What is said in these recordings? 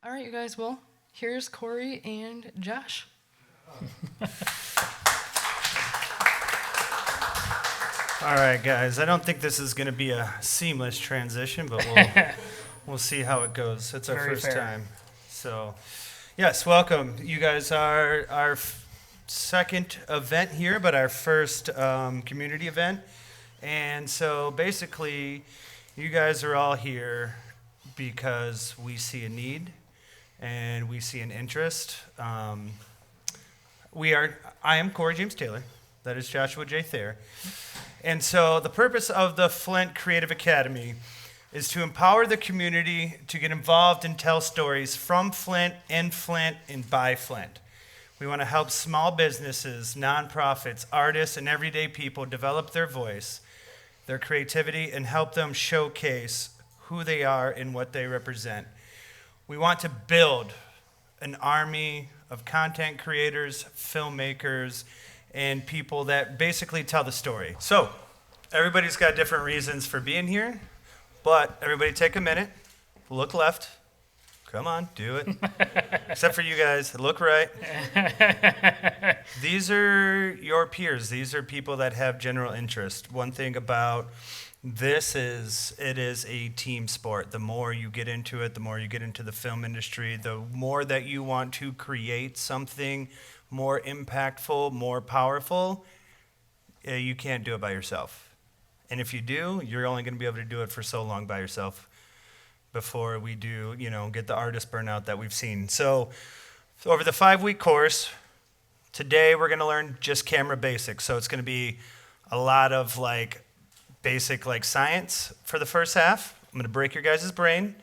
All right, you guys. Well, here's Cory and Josh. All right, guys. I don't think this is going to be a seamless transition, but we'll see how it goes. It's our Very first fair. time. So, yes, welcome. You guys are our second event here, but our first community event. And so basically, you guys are all here because we see a need and we see an interest. I am Cory James Taylor. That is Joshua J. Thayer. And so the purpose of the Flint Creative Academy is to empower the community to get involved and tell stories from Flint, in Flint, and by Flint. We want to help small businesses, nonprofits, artists, and everyday people develop their voice, their creativity, and help them showcase who they are and what they represent. We want to build an army of content creators, filmmakers, and people that basically tell the story. So, everybody's got different reasons for being here, but everybody take a minute, look left. Come on, do it. Except for you guys, look right. These are your peers. These are people that have general interest. One thing about this is it is a team sport. The more you get into it, the more you get into the film industry, the more that you want to create something more impactful, more powerful, you can't do it by yourself. And if you do, you're only going to be able to do it for so long by yourself before we do, get the artist burnout that we've seen. So over the 5-week course, today we're going to learn just camera basics. So it's going to be a lot of basic like for the first half. I'm going to break your guys' brain,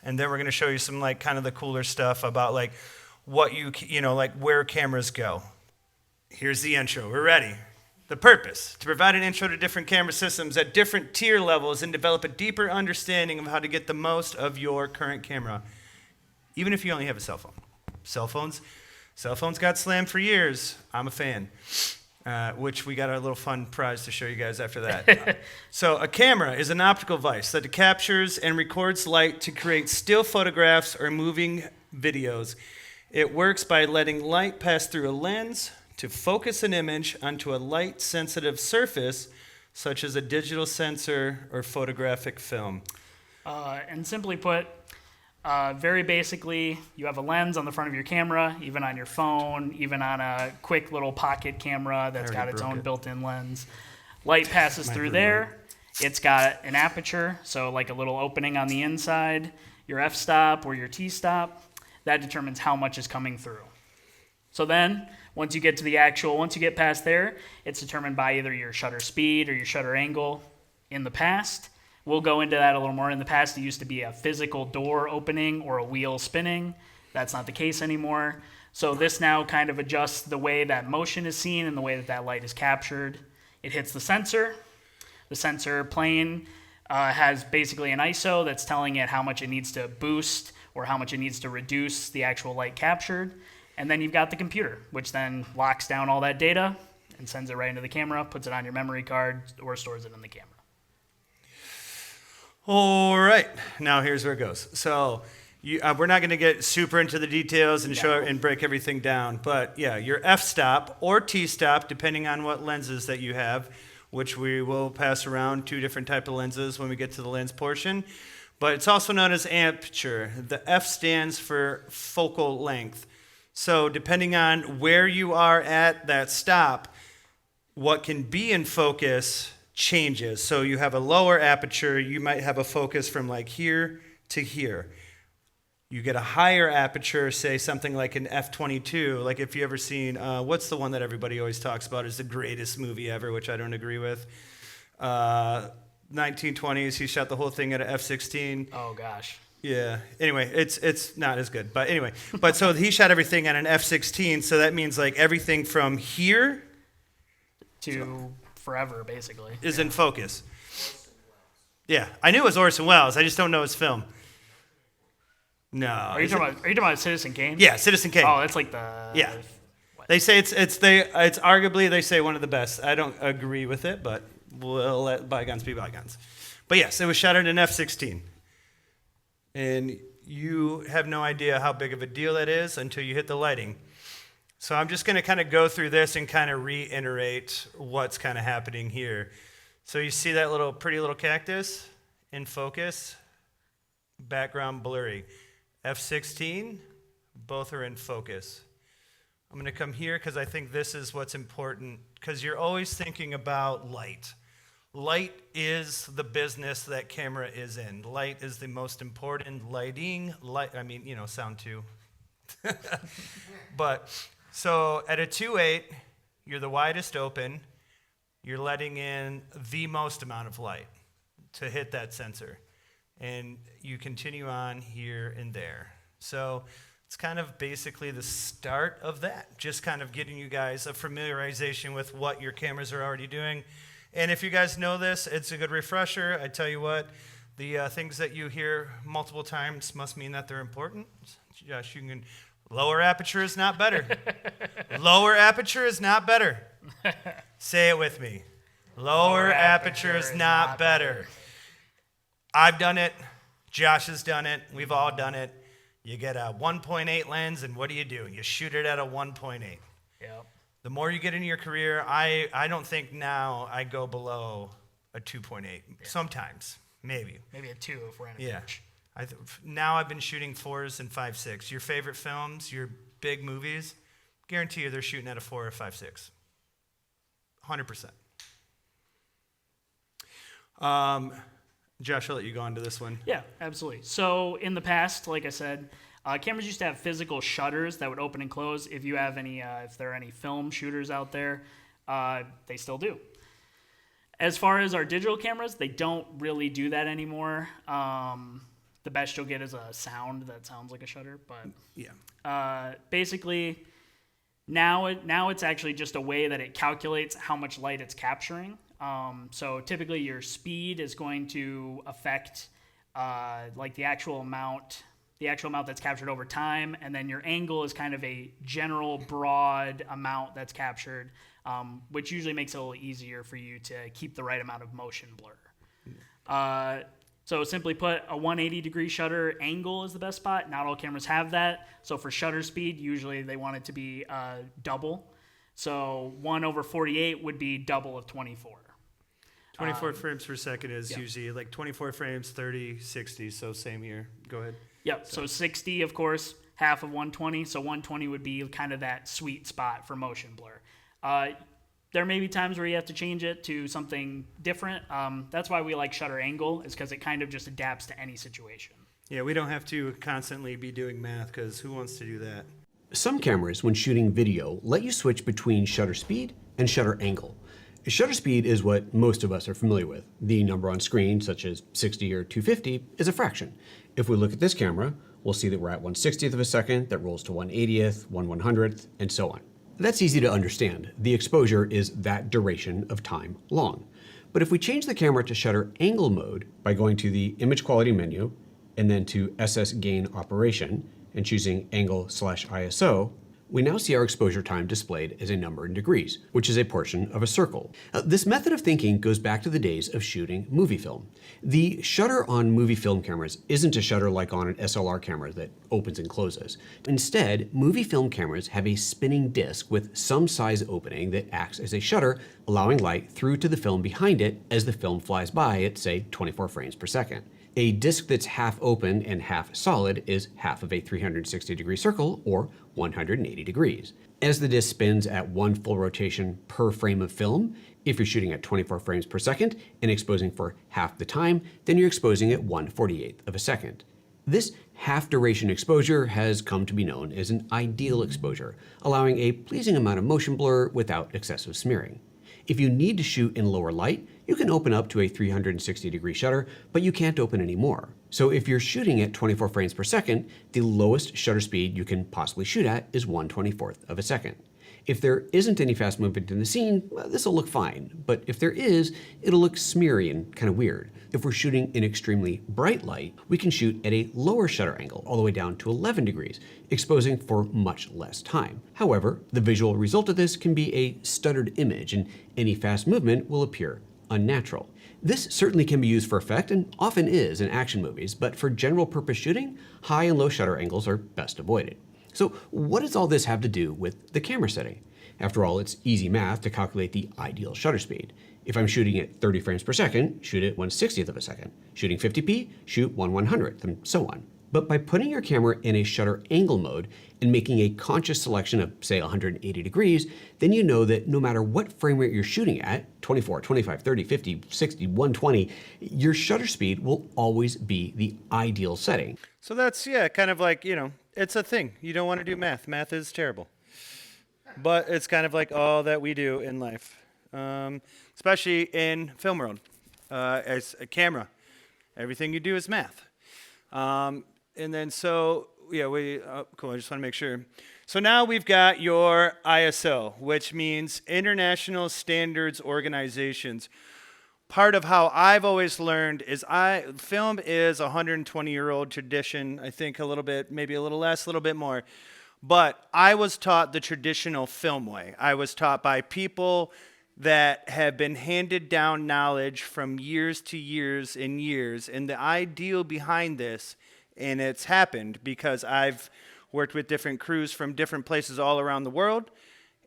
and then we're going to show you some kind of the cooler stuff about what where cameras go. Here's the intro. We're ready. The purpose: to provide an intro to different camera systems at different tier levels and develop a deeper understanding of how to get the most of your current camera, even if you only have a cell phone. Cell phones got slammed for years. I'm a fan. Which we got a little fun prize to show you guys after that. So a camera is an optical device that captures and records light to create still photographs or moving videos. It works by letting light pass through a lens to focus an image onto a light-sensitive surface, such as a digital sensor or photographic film. And simply put, very basically, you have a lens on the front of your camera, even on your phone, even on a quick little pocket camera that's got its own built-in lens. Light passes through there. It's got an aperture, so like a little opening on the inside. Your f-stop or your t-stop, that determines how much is coming through. So then, once you get past there, it's determined by either your shutter speed or your shutter angle. In the past, we'll go into that a little more. In the past, it used to be a physical door opening or a wheel spinning. That's not the case anymore. So this now kind of adjusts the way that motion is seen and the way that light is captured. It hits the sensor. The sensor plane has basically an ISO that's telling it how much it needs to boost or how much it needs to reduce the actual light captured. And then you've got the computer, which then locks down all that data and sends it right into the camera, puts it on your memory card, or stores it in the camera. All right, now here's where it goes. So we're not going to get super into the details and show and break everything down, but yeah, your f-stop or t-stop, depending on what lenses that you have, which we will pass around 2 different types of lenses when we get to the lens portion, but it's also known as aperture. The F stands for focal length. So depending on where you are at that stop, what can be in focus changes. So you have a lower aperture, you might have a focus from here to here. You get a higher aperture, say something like an f/22, like if you ever seen, what's the one that everybody always talks about is the greatest movie ever, which I don't agree with. 1920s, he shot the whole thing at an f/16. Oh gosh. Yeah. Anyway, it's not as good. But anyway, so he shot everything at an f/16, so that means everything from here to forever, basically. Is in focus. Yeah, I knew it was Orson Welles. I just don't know his film. No. Are you talking about Citizen Kane? Yeah, Citizen Kane. Oh, that's like the... Yeah. They say it's arguably, they say, one of the best. I don't agree with it, but we'll let bygones be bygones. But yes, it was shot at an f/16. And you have no idea how big of a deal that is until you hit the lighting. So I'm just going to kind of go through this and kind of reiterate what's kind of happening here. So you see that pretty little cactus in focus, background blurry. F16, both are in focus. I'm going to come here because I think this is what's important, because you're always thinking about light. Light is the business that camera is in. Light is the most important. Lighting, sound too. But so at a 2.8, you're the widest open. You're letting in the most amount of light to hit that sensor. And you continue on here and there. So it's kind of basically the start of that, just kind of getting you guys a familiarization with what your cameras are already doing. And if you guys know this, it's a good refresher. I tell you what, the things that you hear multiple times must mean that they're important. Josh, you can, lower aperture is not better. Lower aperture is not better. Say it with me. Lower aperture is not better. I've done it. Josh has done it. We've all done it. You get a 1.8 lens, and what do? You shoot it at a 1.8. Yep. The more you get into your career, I don't think now I go below a 2.8. Yeah. Sometimes, maybe. Maybe a 2 if we're in a pinch. Now I've been shooting 4s and 5.6. Your favorite films, your big movies, guarantee you they're shooting at a 4 or 5.6. 100%. Josh, I'll let you go on to this one. Yeah, absolutely. So in the past, like I said, cameras used to have physical shutters that would open and close. If you have any, if there are any film shooters out there, they still do. As far as our digital cameras, they don't really do that anymore. The best you'll get is a sound that sounds like a shutter, but yeah. Basically, now it's actually just a way that it calculates how much light it's capturing. So typically your speed is going to affect like the actual amount that's captured over time, and then your angle is kind of a general broad amount that's captured, which usually makes it a little easier for you to keep the right amount of motion blur. So simply put, a 180-degree shutter angle is the best spot. Not all cameras have that. So for shutter speed, usually they want it to be double. So 1/48 would be double of 24. 24 frames per second is usually like 24 frames, 30, 60, so same here. Go ahead. Yep, so 60, of course, half of 120, so 120 would be kind of that sweet spot for motion blur. There may be times where you have to change it to something different. That's why we like shutter angle, is because it kind of just adapts to any situation. Yeah, we don't have to constantly be doing math, because who wants to do that? Some cameras, when shooting video, let you switch between shutter speed and shutter angle. Shutter speed is what most of us are familiar with. The number on screen, such as 60 or 250, is a fraction. If we look at this camera, we'll see that we're at 1/60th of a second, that rolls to 1/80th, 1/100th, and so on. That's easy to understand. The exposure is that duration of time long. But if we change the camera to shutter angle mode by going to the image quality menu and then to SS gain operation and choosing angle/ISO, we now see our exposure time displayed as a number in degrees, which is a portion of a circle. This method of thinking goes back to the days of shooting movie film. The shutter on movie film cameras isn't a shutter like on an SLR camera that opens and closes. Instead, movie film cameras have a spinning disc with some size opening that acts as a shutter, allowing light through to the film behind it as the film flies by at, say, 24 frames per second. A disc that's half open and half solid is half of a 360-degree circle, or 180 degrees. As the disc spins at one full rotation per frame of film, if you're shooting at 24 frames per second and exposing for half the time, then you're exposing at 1/48th of a second. This half-duration exposure has come to be known as an ideal exposure, allowing a pleasing amount of motion blur without excessive smearing. If you need to shoot in lower light, you can open up to a 360-degree shutter, but you can't open any more. So if you're shooting at 24 frames per second, the lowest shutter speed you can possibly shoot at is 1/24th of a second. If there isn't any fast movement in the scene, well, this will look fine. But if there is, it'll look smeary and kind of weird. If we're shooting in extremely bright light, we can shoot at a lower shutter angle, all the way down to 11 degrees, exposing for much less time. However, the visual result of this can be a stuttered image, and any fast movement will appear unnatural. This certainly can be used for effect and often is in action movies, but for general purpose shooting, high and low shutter angles are best avoided. So what does all this have to do with the camera setting? After all, it's easy math to calculate the ideal shutter speed. If I'm shooting at 30 frames per second, shoot at 1/60th of a second. Shooting 50p, shoot 1/100th, and so on. But by putting your camera in a shutter angle mode and making a conscious selection of, say, 180 degrees, then you know that no matter what frame rate you're shooting at, 24, 25, 30, 50, 60, 120, your shutter speed will always be the ideal setting. So that's, yeah, kind of like, it's a thing. You don't want to do math. Math is terrible. But it's kind of like all that we do in life, especially in film world. As a camera, everything you do is math. And then so, yeah, cool, I just want to make sure. So now we've got your ISO, which means International Standards Organizations. Part of how I've always learned is film is a 120-year-old tradition, I think a little bit, maybe a little less, a little bit more. But I was taught the traditional film way. I was taught by people that have been handed down knowledge from years to years and years. And the ideal behind this, and it's happened because I've worked with different crews from different places all around the world,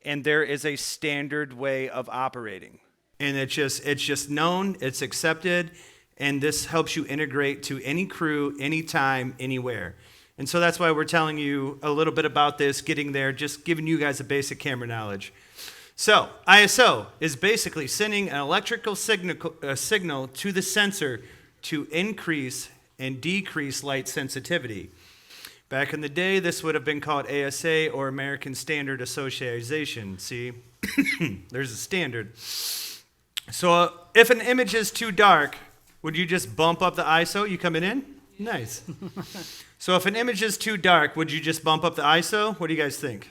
and there is a standard way of operating. And it's just known, it's accepted, and this helps you integrate to any crew, anytime, anywhere. And so that's why we're telling you a little bit about this, getting there, just giving you guys a basic camera knowledge. So ISO is basically sending an electrical signal to the sensor to increase and decrease light sensitivity. Back in the day, this would have been called ASA, or American Standard Association. See, there's a standard. So if an image is too dark, would you just bump up the ISO? You coming in? Nice. So if an image is too dark, would you just bump up the ISO? What do you guys think?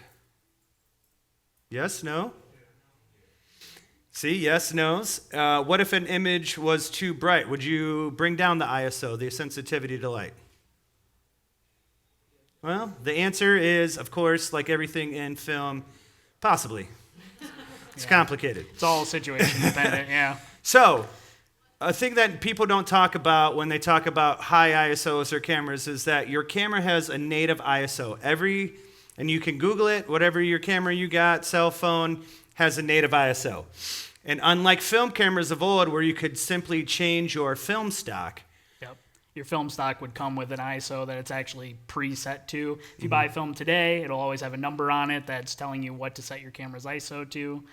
Yes, no? See, yes, no's. What if an image was too bright? Would you bring down the ISO, the sensitivity to light? Well, the answer is, of course, like everything in film, possibly. It's complicated. It's all situation dependent, yeah. So, a thing that people don't talk about when they talk about high ISOs or cameras is that your camera has a native ISO. And you can Google it, whatever your camera you got, cell phone, has a native ISO. And unlike film cameras of old where you could simply change your film stock, Yep. Your film stock would come with an ISO that it's actually preset to. If you buy film today, it'll always have a number on it that's telling you what to set your camera's ISO to.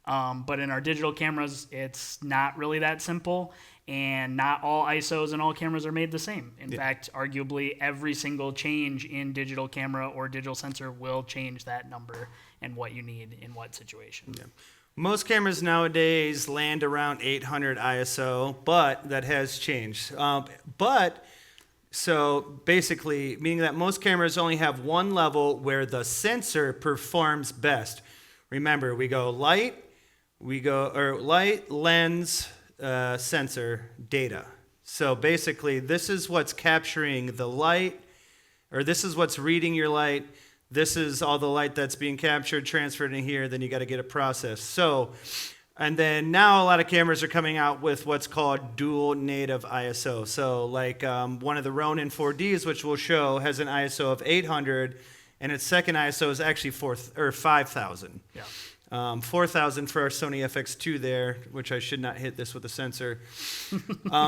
But in our digital cameras, it's not really that simple, and not all ISOs and all cameras are made the same. In fact, arguably every single change in digital camera or digital sensor will change that number and what you need in what situation. Yeah. Most cameras nowadays land around 800 ISO, but that has changed. So basically, meaning that most cameras only have one level where the sensor performs best. Remember, we go light, lens, sensor, data. So basically, this is what's capturing the light, or this is what's reading your light. This is all the light that's being captured, transferred in here, then you got to get it processed. So, and then now a lot of cameras are coming out with what's called dual native ISO. So like one of the Ronin 4Ds, which we'll show, has an ISO of 800, and its second ISO is actually 5,000. Yeah. 4,000 for our Sony FX2 there, which I should not hit this with a sensor.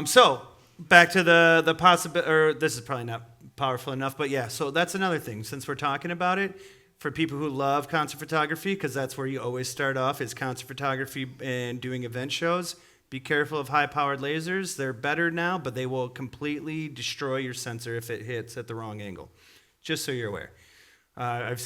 So back to the possibility, or this is probably not powerful enough, but yeah, so that's another thing. Since we're talking about it, for people who love concert photography, because that's where you always start off, is concert photography and doing event shows, be careful of high-powered lasers. They're better now, but they will completely destroy your sensor if it hits at the wrong angle, just so you're aware.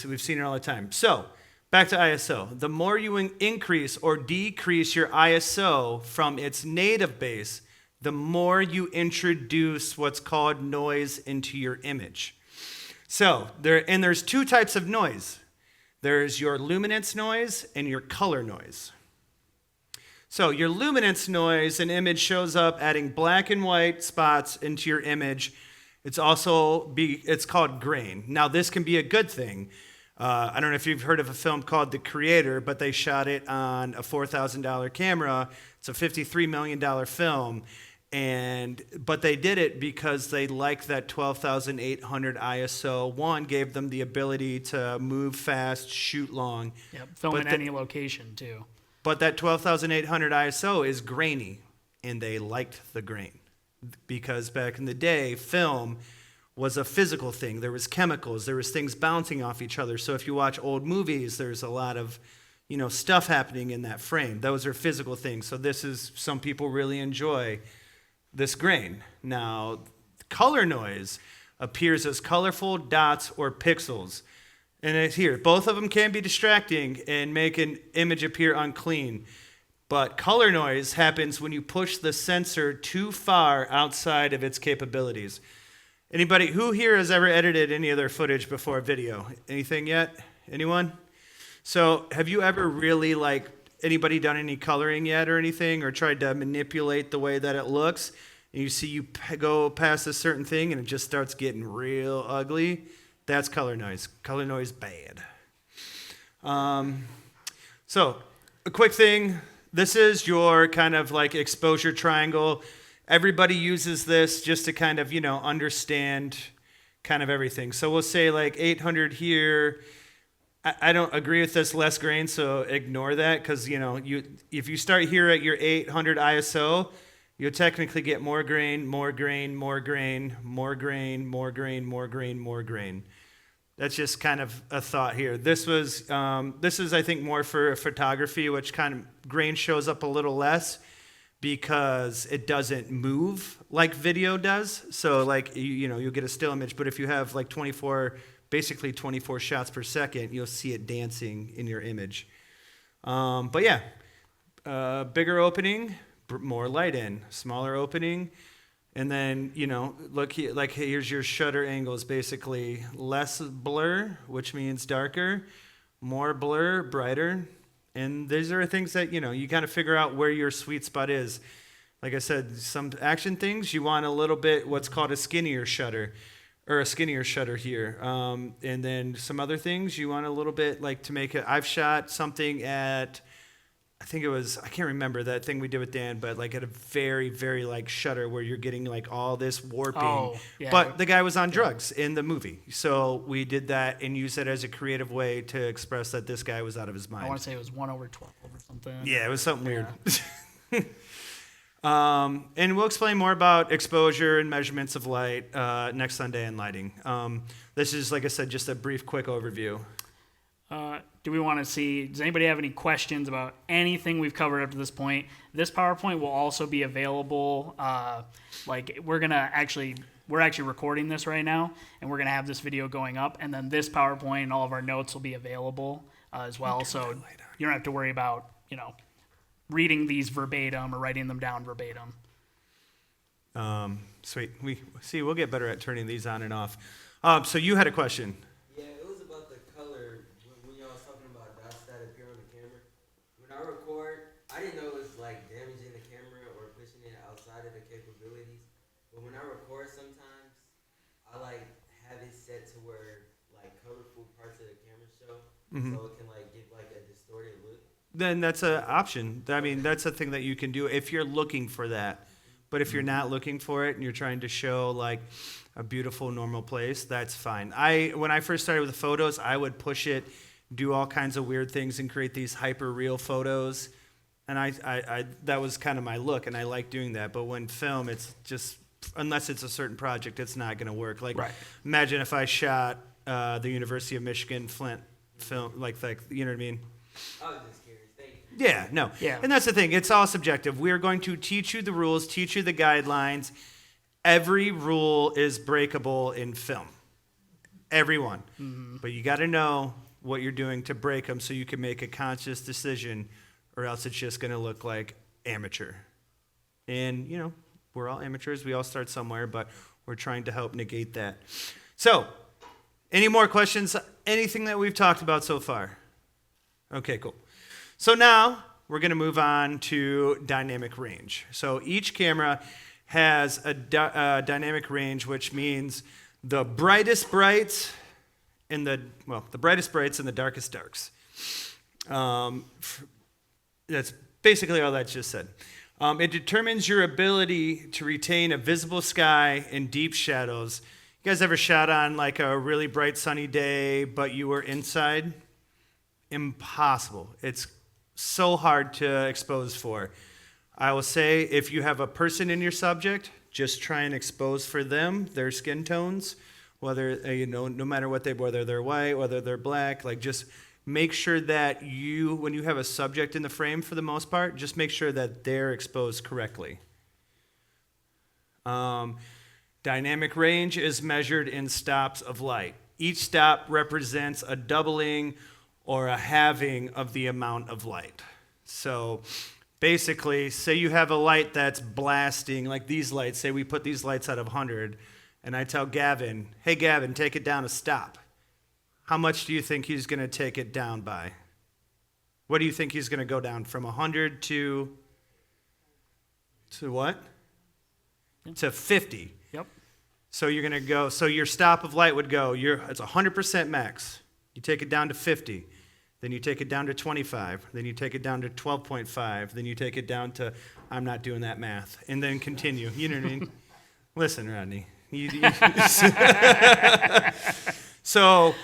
We've seen it all the time. So back to ISO. The more you increase or decrease your ISO from its native base, the more you introduce what's called noise into your image. So there's two types of noise. There's your luminance noise and your color noise. So your luminance noise, an image shows up adding black and white spots into your image. It's called grain. Now this can be a good thing, I don't know if you've heard of a film called The Creator, but they shot it on a $4,000 camera. It's a $53 million film. But they did it because they liked that 12,800 ISO. One, gave them the ability to move fast, shoot long. Yep, film in any location, too. But that 12,800 ISO is grainy, and they liked the grain. Because back in the day, film was a physical thing. There was chemicals. There was things bouncing off each other. So if you watch old movies, there's a lot of, stuff happening in that frame. Those are physical things. So some people really enjoy this grain. Now, color noise appears as colorful dots or pixels. And it's here. Both of them can be distracting and make an image appear unclean. But color noise happens when you push the sensor too far outside of its capabilities. Anybody who here has ever edited any of their footage before video? Anything yet? Anyone? So have you ever really anybody done any coloring yet or anything, or tried to manipulate the way that it looks? And you see you go past a certain thing and it just starts getting real ugly. That's color noise. Color noise bad. So a quick thing. This is your kind of exposure triangle. Everybody uses this just to kind of, understand kind of everything. So we'll say 800 here. I don't agree with this less grain, so ignore that, because, if you start here at your 800 ISO, you'll technically get more grain, more grain, more grain, more grain, more grain, more grain, more grain. That's just kind of a thought here. This is, I think, more for photography, which kind of grain shows up a little less, because it doesn't move like video does. So you'll get a still image, but if you have basically 24 shots per second, you'll see it dancing in your image. But yeah, bigger opening, more light in, smaller opening. And then, look here, here's your shutter angles, basically less blur, which means darker, more blur, brighter. And these are things that, you kind of figure out where your sweet spot is. Like I said, some action things, you want a little bit what's called a skinnier shutter here. And then some other things, you want a little bit to make it. I've shot something at, I think it was, I can't remember that thing we did with Dan, but at a very, very shutter where you're getting all this warping. Oh, yeah. But the guy was on drugs in the movie. So we did that and used it as a creative way to express that this guy was out of his mind. I want to say it was 1/12 or something. Yeah, it was something weird. And we'll explain more about exposure and measurements of light next Sunday in lighting. This is, like I said, just a brief, quick overview. Do we want to see, does anybody have any questions about anything we've covered up to this point? This PowerPoint will also be available. We're actually recording this right now, and we're going to have this video going up, and then this PowerPoint and all of our notes will be available as well. So you don't have to worry about, reading these verbatim or writing them down verbatim. Sweet. We'll get better at turning these on and off. So you had a question. Yeah, it was about the color when y'all was talking about dots that appear on the camera. When I record, I didn't know it was damaging the camera or pushing it outside of the capabilities. But when I record sometimes, I have it set to where colorful parts of the camera show, so it can give a distorted look. Then that's an option. I mean, that's a thing that you can do if you're looking for that. But if you're not looking for it and you're trying to show a beautiful, normal place, that's fine. When I first started with the photos, I would push it, do all kinds of weird things, and create these hyper-real photos. And I that was kind of my look, and I like doing that. But when film, it's just, unless it's a certain project, it's not going to work. Right. Imagine if I shot the University of Michigan Flint film, you know what I mean? I was just curious. Thank you. Yeah, no. Yeah. And that's the thing. It's all subjective. We are going to teach you the rules, teach you the guidelines. Every rule is breakable in film. Every one. Mm-hmm. But you got to know what you're doing to break them so you can make a conscious decision, or else it's just going to look like amateur. And, we're all amateurs. We all start somewhere, but we're trying to help negate that. So, any more questions? Anything that we've talked about so far? Okay, cool. So now we're going to move on to dynamic range. So each camera has a dynamic range, which means the brightest brights the brightest brights and the darkest darks. That's basically all that's just said. It determines your ability to retain a visible sky in deep shadows. You guys ever shot on like a really bright sunny day, but you were inside? Impossible. It's so hard to expose for. I will say if you have a person in your subject, just try and expose for them their skin tones, whether, no matter what whether they're white, whether they're black, like just make sure that when you have a subject in the frame for the most part, just make sure that they're exposed correctly. Dynamic range is measured in stops of light. Each stop represents a doubling or a halving of the amount of light. So basically, say you have a light that's blasting, like these lights, say we put these lights out of 100, and I tell Gavin, hey Gavin, take it down a stop. How much do you think he's going to take it down by? What do you think he's going to go down from 100 to what? To 50. Yep. So you're going to go, so your stop of light would go, it's 100% max. You take it down to 50. Then you take it down to 25. Then you take it down to 12.5. Then you take it down to, I'm not doing that math. And then continue. You know what I mean? Listen, Rodney. So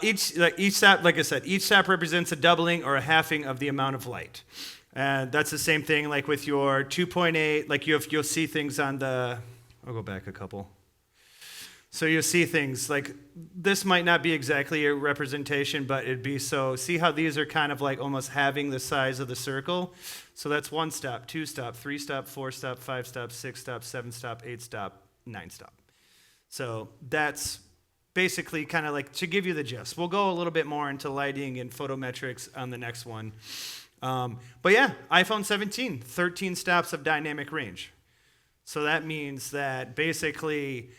each stop, like I said, each stop represents a doubling or a halving of the amount of light. And that's the same thing like with your 2.8, like you'll see things on I'll go back a couple. So you'll see things like, this might not be exactly a representation, but it'd be see how these are kind of like almost halving the size of the circle? So that's 1 stop, 2 stop, 3 stop, 4 stop, 5 stop, 6 stop, 7 stop, 8 stop, 9 stop. So that's basically kind of like to give you the gist. We'll go a little bit more into lighting and photometrics on the next one. But yeah, iPhone 17, 13 stops of dynamic range. So that means that basically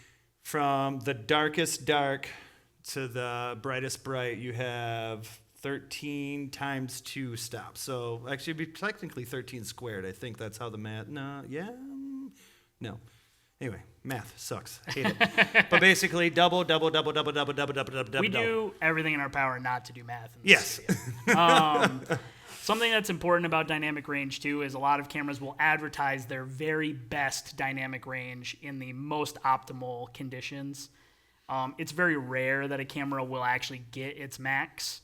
from the darkest dark to the brightest bright, you have 13 times 2 stops. So actually it'd be technically 13 squared. I think that's how the math, no. Anyway, math sucks. I hate it. But basically double. We do everything in our power not to do math. Yes. Something that's important about dynamic range, too, is a lot of cameras will advertise their very best dynamic range in the most optimal conditions. It's very rare that a camera will actually get its max.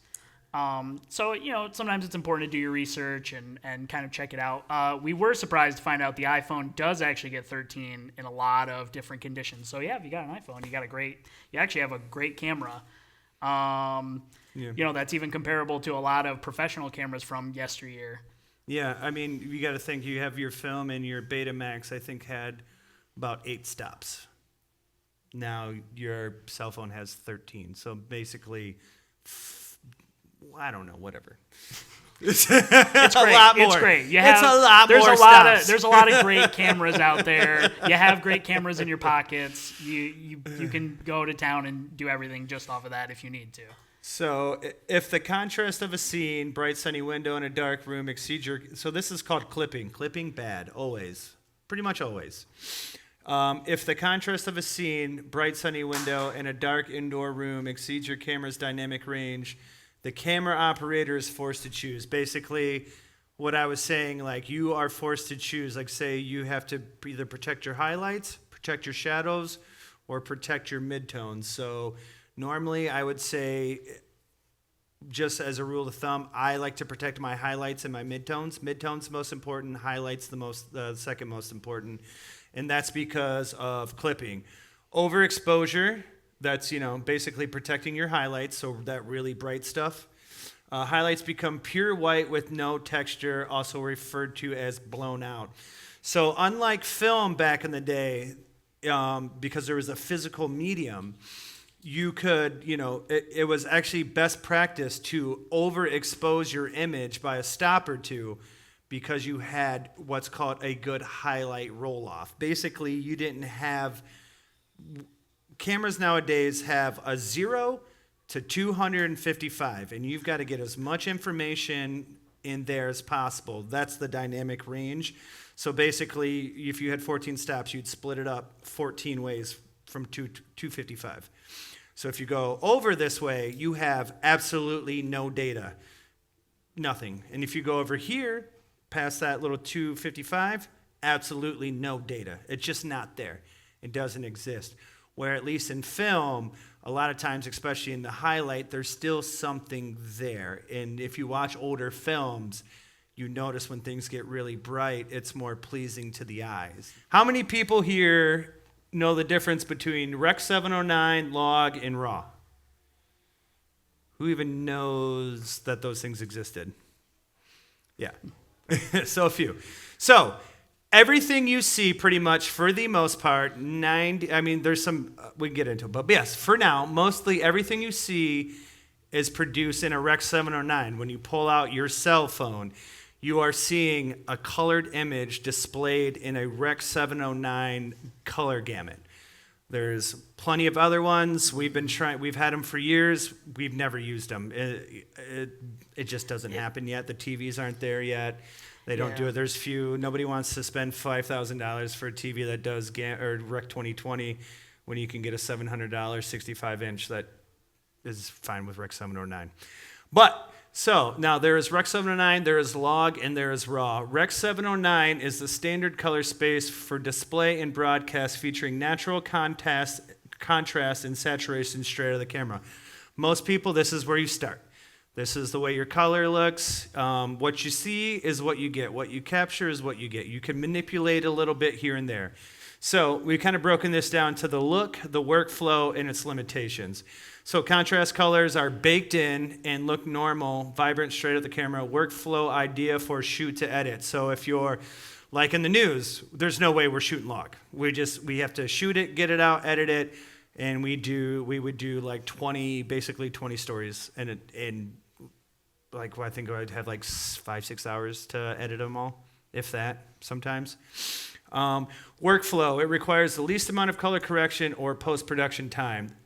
So, sometimes it's important to do your research and kind of check it out. We were surprised to find out the iPhone does actually get 13 in a lot of different conditions. So, yeah, if you got an iPhone, you actually have a great camera. That's even comparable to a lot of professional cameras from yesteryear. Yeah, I mean, you got to think you have your film and your Betamax, I think, had about 8 stops. Now your cell phone has 13. So basically, I don't know, whatever. It's great. A lot more. It's great. It's a lot more stops. There's a lot of great cameras out there. You have great cameras in your pockets. You can go to town and do everything just off of that if you need to. So if the contrast of a scene, bright sunny window in a dark room exceeds so this is called clipping. Clipping bad, always. Pretty much always. If the contrast of a scene, bright sunny window in a dark indoor room exceeds your camera's dynamic range, the camera operator is forced to choose. Basically, what I was saying, like you are forced to choose. Like say you have to either protect your highlights, protect your shadows, or protect your midtones. So normally I would say, just as a rule of thumb, I like to protect my highlights and my midtones. Midtones most important, highlights the second most important. And that's because of clipping. Overexposure, that's, basically protecting your highlights, so that really bright stuff. Highlights become pure white with no texture, also referred to as blown out. So unlike film back in the day, because there was a physical medium, you could, it was actually best practice to overexpose your image by a stop or two because you had what's called a good highlight roll-off. Basically, you didn't have... Cameras nowadays have a 0 to 255, and you've got to get as much information in there as possible. That's the dynamic range. So basically, if you had 14 stops, you'd split it up 14 ways from 2 to 255. So if you go over this way, you have absolutely no data, nothing. And if you go over here, past that little 255, absolutely no data. It's just not there. It doesn't exist. Where at least in film, a lot of times, especially in the highlight, there's still something there. And if you watch older films, you notice when things get really bright, it's more pleasing to the eyes. How many people here know the difference between Rec 709, log, and raw? Who even knows that those things existed? Yeah. So few. So everything you see pretty much for the most part, 90, I mean, there's some, we can get into it, but yes, for now, mostly everything you see is produced in a Rec 709. When you pull out your cell phone, you are seeing a colored image displayed in a Rec 709 color gamut. There's plenty of other ones. We've had them for years. We've never used them. It just doesn't happen yet. The TVs aren't there yet. They don't do it. There's few. Nobody wants to spend $5,000 for a TV that does or Rec 2020 when you can get a $700 65-inch that is fine with Rec 709. But so now there is Rec 709, there is log, and there is raw. Rec 709 is the standard color space for display and broadcast featuring natural contrast and saturation straight out of the camera. Most people, this is where you start. This is the way your color looks. What you see is what you get. What you capture is what you get. You can manipulate a little bit here and there. So we've kind of broken this down to the look, the workflow, and its limitations. So contrast colors are baked in and look normal, vibrant, straight at the camera. Workflow idea for shoot to edit. So if you're like in the news, there's no way we're shooting log. We have to shoot it, get it out, edit it, and we would do like 20 stories, and like I think I'd have like 5-6 hours to edit them all, if that, sometimes. Workflow, it requires the least amount of color correction or post-production time.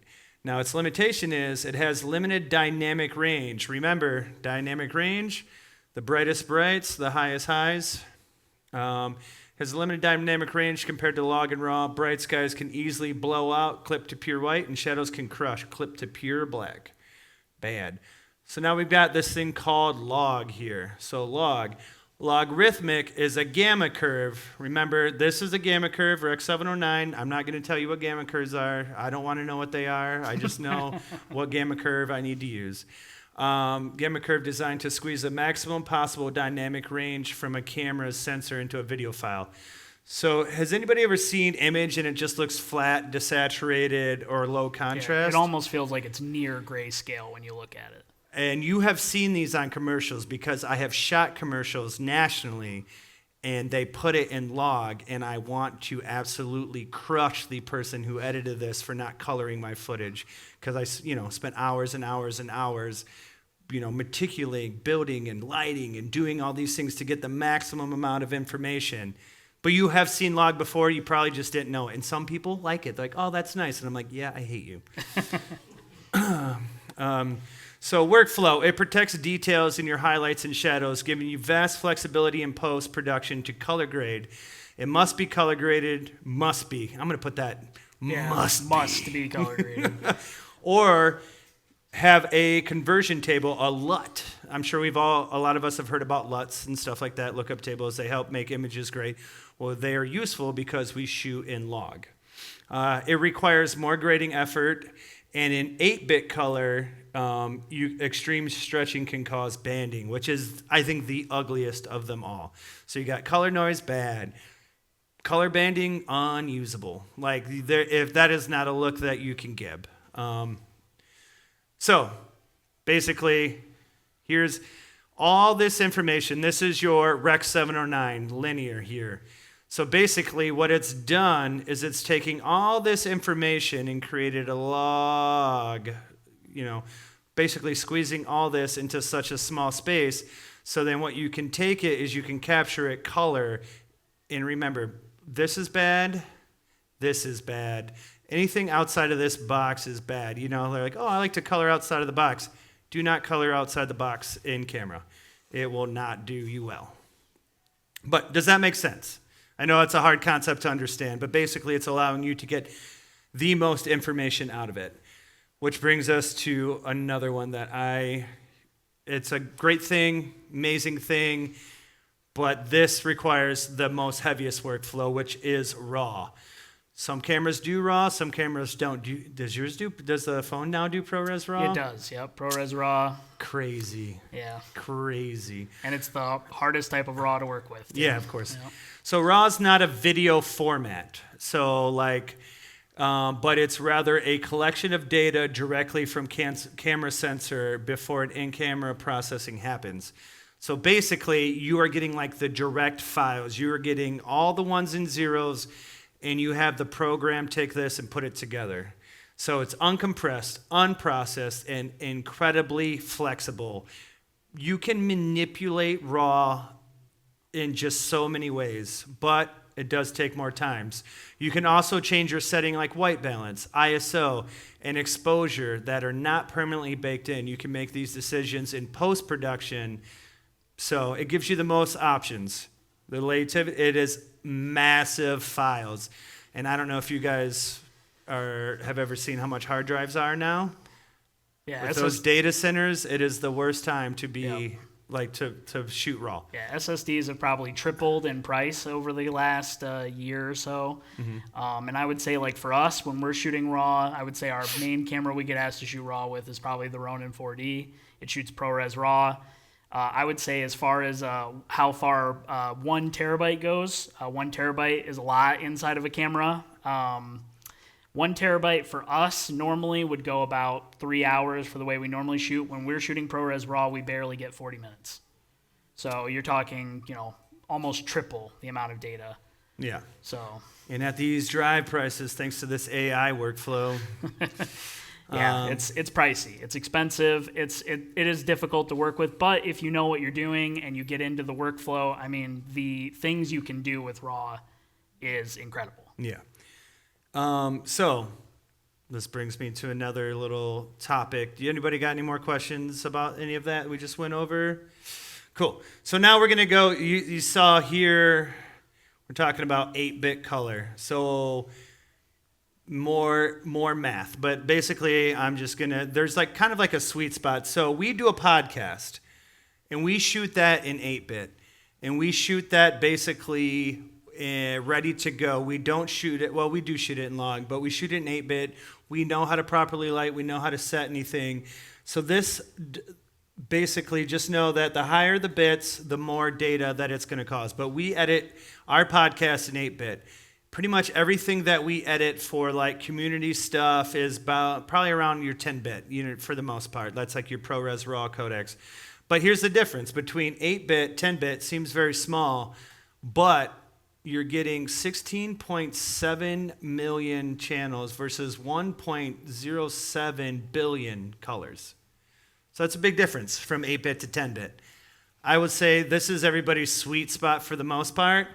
Now, its limitation is it has limited dynamic range. Remember, dynamic range, the brightest brights, the highest highs. Has a limited dynamic range compared to log and raw. Bright skies can easily blow out, clip to pure white, and shadows can crush, clip to pure black. Bad. So now we've got this thing called log here. So log. Logarithmic is a gamma curve. Remember, this is a gamma curve, Rec 709. I'm not going to tell you what gamma curves are. I don't want to know what they are. I just know what gamma curve I need to use. Gamma curve designed to squeeze the maximum possible dynamic range from a camera's sensor into a video file. So has anybody ever seen image and it just looks flat, desaturated, or low contrast? It almost feels like it's near grayscale when you look at it. And you have seen these on commercials because I have shot commercials nationally and they put it in log, and I want to absolutely crush the person who edited this for not coloring my footage, because I spent hours and hours and hours meticulating, building and lighting and doing all these things to get the maximum amount of information. But you have seen log before, you probably just didn't know it. And some people like it. They're like, oh, that's nice. And I'm like, yeah, I hate you. So workflow, it protects details in your highlights and shadows, giving you vast flexibility in post-production to color grade. It must be color graded, must be. I'm going to put that, must be color graded. Or have a conversion table, a LUT. I'm sure a lot of us have heard about LUTs and stuff like that, lookup tables. They help make images great. Well, they are useful because we shoot in log. It requires more grading effort, and in 8-bit color, extreme stretching can cause banding, which is, I think, the ugliest of them all. So you got color noise, bad. Color banding, unusable. Like, if that is not a look that you can give. So, basically, here's all this information. This is your Rec 709 linear here. So basically what it's done is it's taking all this information and created a log, basically squeezing all this into such a small space. So then what you can take it is you can capture it color. And remember, this is bad, this is bad. Anything outside of this box is bad. They're like, oh, I like to color outside of the box. Do not color outside the box in camera. It will not do you well. But does that make sense? I know it's a hard concept to understand, but basically it's allowing you to get the most information out of it. which brings us to another one it's a great thing, amazing thing, but this requires the most heaviest workflow, which is RAW. Some cameras do RAW, some cameras don't. Does yours do? Does the phone now do ProRes RAW? It does, yep. ProRes RAW. Crazy. Yeah. Crazy. And it's the hardest type of RAW to work with, too. Yeah, of course. Yep. So RAW is not a video format. So but it's rather a collection of data directly from camera sensor before an in-camera processing happens. So basically, you are getting like the direct files. You are getting all the ones and zeros, and you have the program take this and put it together. So it's uncompressed, unprocessed, and incredibly flexible. You can manipulate RAW in just so many ways, but it does take more times. You can also change your setting like white balance, ISO, and exposure that are not permanently baked in. You can make these decisions in post-production. So it gives you the most options. The relativity, it is massive files. And I don't know if you guys have ever seen how much hard drives are now. Yeah, With those data centers, it is the worst time to be to shoot RAW. Yeah, SSDs have probably tripled in price over the last year or so. And I would say, like, for us, when we're shooting RAW, I would say our main camera we get asked to shoot RAW with is probably the Ronin 4D. It shoots ProRes RAW. I would say as far as how far 1 terabyte goes, 1 terabyte is a lot inside of a camera. 1 terabyte for us normally would go about 3 hours for the way we normally shoot. When we're shooting ProRes RAW, we barely get 40 minutes. So you're talking, almost triple the amount of data. Yeah. So. And at these drive prices, thanks to this AI workflow. Yeah, it's pricey. It's expensive. It is difficult to work with. But if you know what you're doing and you get into the workflow, I mean, the things you can do with RAW is incredible. Yeah. So this brings me to another little topic. Do anybody got any more questions about any of that we just went over? Cool. So now we're going to go, you saw here, we're talking about 8-bit color. So more math, but basically I'm just going to, there's like kind of like a sweet spot. So we do a podcast and we shoot that in 8-bit and we shoot that basically ready to go. We don't shoot it. Well, we do shoot it in log, but we shoot it in 8-bit. We know how to properly light. We know how to set anything. So this basically just know that the higher the bits, the more data that it's going to cause. But we edit our podcast in 8-bit. Pretty much everything that we edit for like community stuff is probably around your 10-bit, for the most part. That's like your ProRes RAW codecs. But here's the difference between 8-bit, 10-bit seems very small, but you're getting 16.7 million channels versus 1.07 billion colors. So that's a big difference from 8-bit to 10-bit. I would say this is everybody's sweet spot for the most part,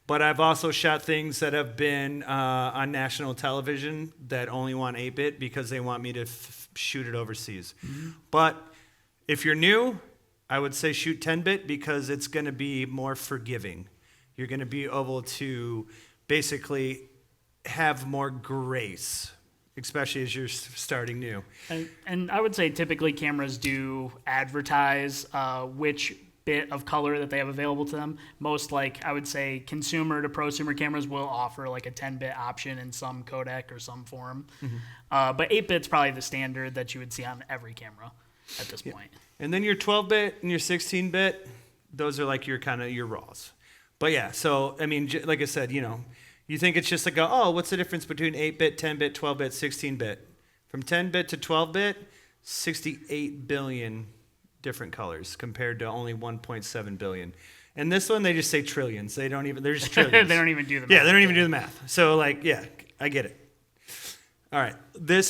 but I've also shot things that have been on national television that only want 8-bit because they want me to shoot it overseas. Mm-hmm. But if you're new, I would say shoot 10-bit because it's going to be more forgiving. You're going to be able to basically have more grace, especially as you're starting new. And I would say typically cameras do advertise which bit of color that they have available to them. Most, I would say consumer to prosumer cameras will offer like a 10-bit option in some codec or some form. Mm-hmm. But 8-bit's probably the standard that you would see on every camera at this point. And then your 12-bit and your 16-bit, those are like your kind of your RAWs. But yeah, so, I mean, like I said, you think it's just like, what's the difference between 8-bit, 10-bit, 12-bit, 16-bit? From 10-bit to 12-bit, 68 billion different colors compared to only 1.7 billion. And this one, they just say trillions. They're just trillions. They don't even do the math. Yeah, they don't even do the math. So, I get it. All right,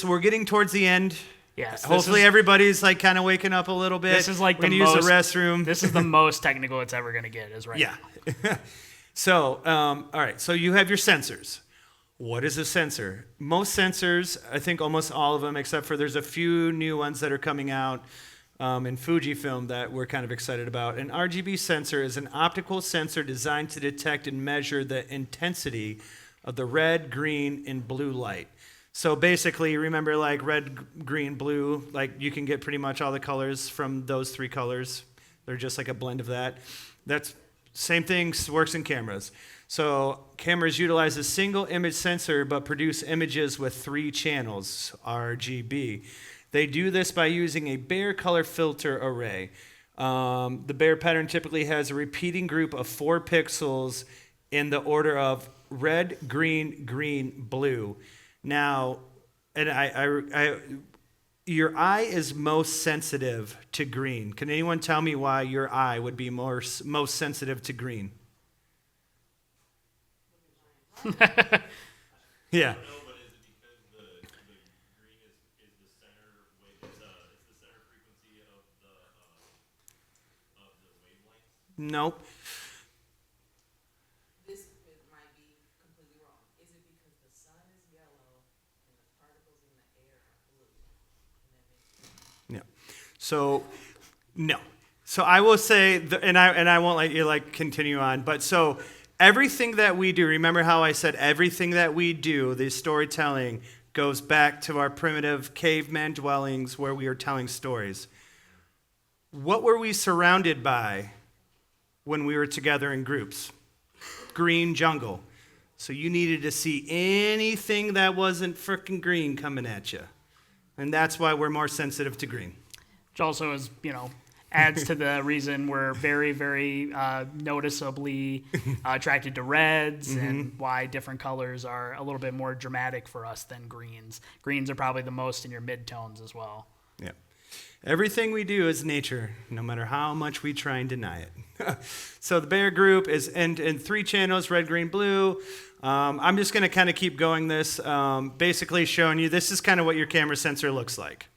we're getting towards the end. Yes. Hopefully everybody's kind of waking up a little bit. This is like we're gonna use the restroom. This is the most technical it's ever going to get is right now. So, all right. So you have your sensors. What is a sensor? Most sensors, I think almost all of them, except for there's a few new ones that are coming out in Fujifilm that we're kind of excited about. An RGB sensor is an optical sensor designed to detect and measure the intensity of the red, green, and blue light. So basically, remember like red, green, blue, like you can get pretty much all the colors from those 3 colors. They're just like a blend of that. That's same thing works in cameras. So cameras utilize a single image sensor but produce images with 3 channels, RGB. They do this by using a Bayer color filter array. The Bayer pattern typically has a repeating group of 4 pixels in the order of red, green, green, blue. Now, and your eye is most sensitive to green. Can anyone tell me why your eye would be most sensitive to green? Yeah. Nope. This might be completely wrong. Is it because the sun is yellow and the particles in the air are blue? And that makes Yeah. So, no. So I will say, and I won't let you like continue on, but so everything that we do, remember how I said everything that we do, the storytelling goes back to our primitive caveman dwellings where we are telling stories. What were we surrounded by when we were together in groups? Green jungle. So you needed to see anything that wasn't freaking green coming at you. And that's why we're more sensitive to green. Which also is, adds to the reason we're very, very noticeably attracted to reds and why different colors are a little bit more dramatic for us than greens. Greens are probably the most in your midtones as well. Yeah. Everything we do is nature, no matter how much we try and deny it. So the Bayer group is in 3 channels, red, green, blue. I'm just going to kind of keep going this, basically showing you this is kind of what your camera sensor looks like.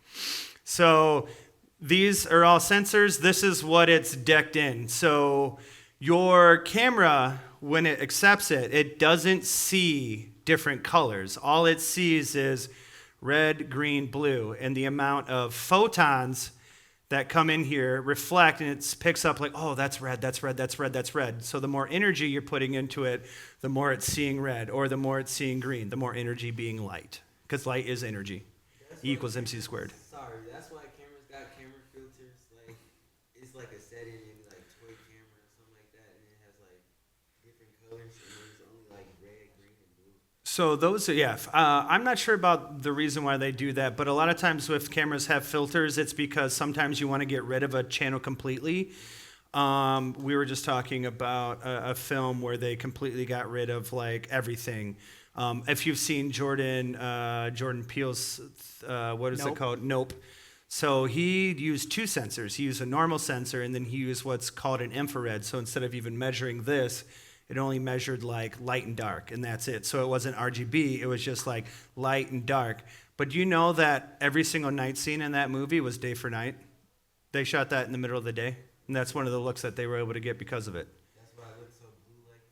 So these are all sensors. This is what it's decked in. So your camera, when it accepts it, it doesn't see different colors. All it sees is red, green, blue, and the amount of photons that come in here reflect, and it picks up like, oh, that's red, that's red, that's red, that's red. So the more energy you're putting into it, the more it's seeing red, or the more it's seeing green, the more energy being light, because light is energy. E equals MC squared. Sorry, that's why cameras got camera filters. Like, it's like a setting in like toy camera or something like that, and it has like different colors, and there's only like red, green, and blue. So those are, yeah, I'm not sure about the reason why they do that, but a lot of times if cameras have filters, it's because sometimes you want to get rid of a channel completely. We were just talking about a film where they completely got rid of like everything. If you've seen Jordan Peele's, what is it called? Nope. So he used 2 sensors. He used a normal sensor, and then he used what's called an infrared. So instead of even measuring this, it only measured like light and dark, and that's it. So it wasn't RGB, it was just like light and dark. But do you know that every single night scene in that movie was day for night? They shot that in the middle of the day, and that's one of the looks that they were able to get because of it. That's why it looks so blue like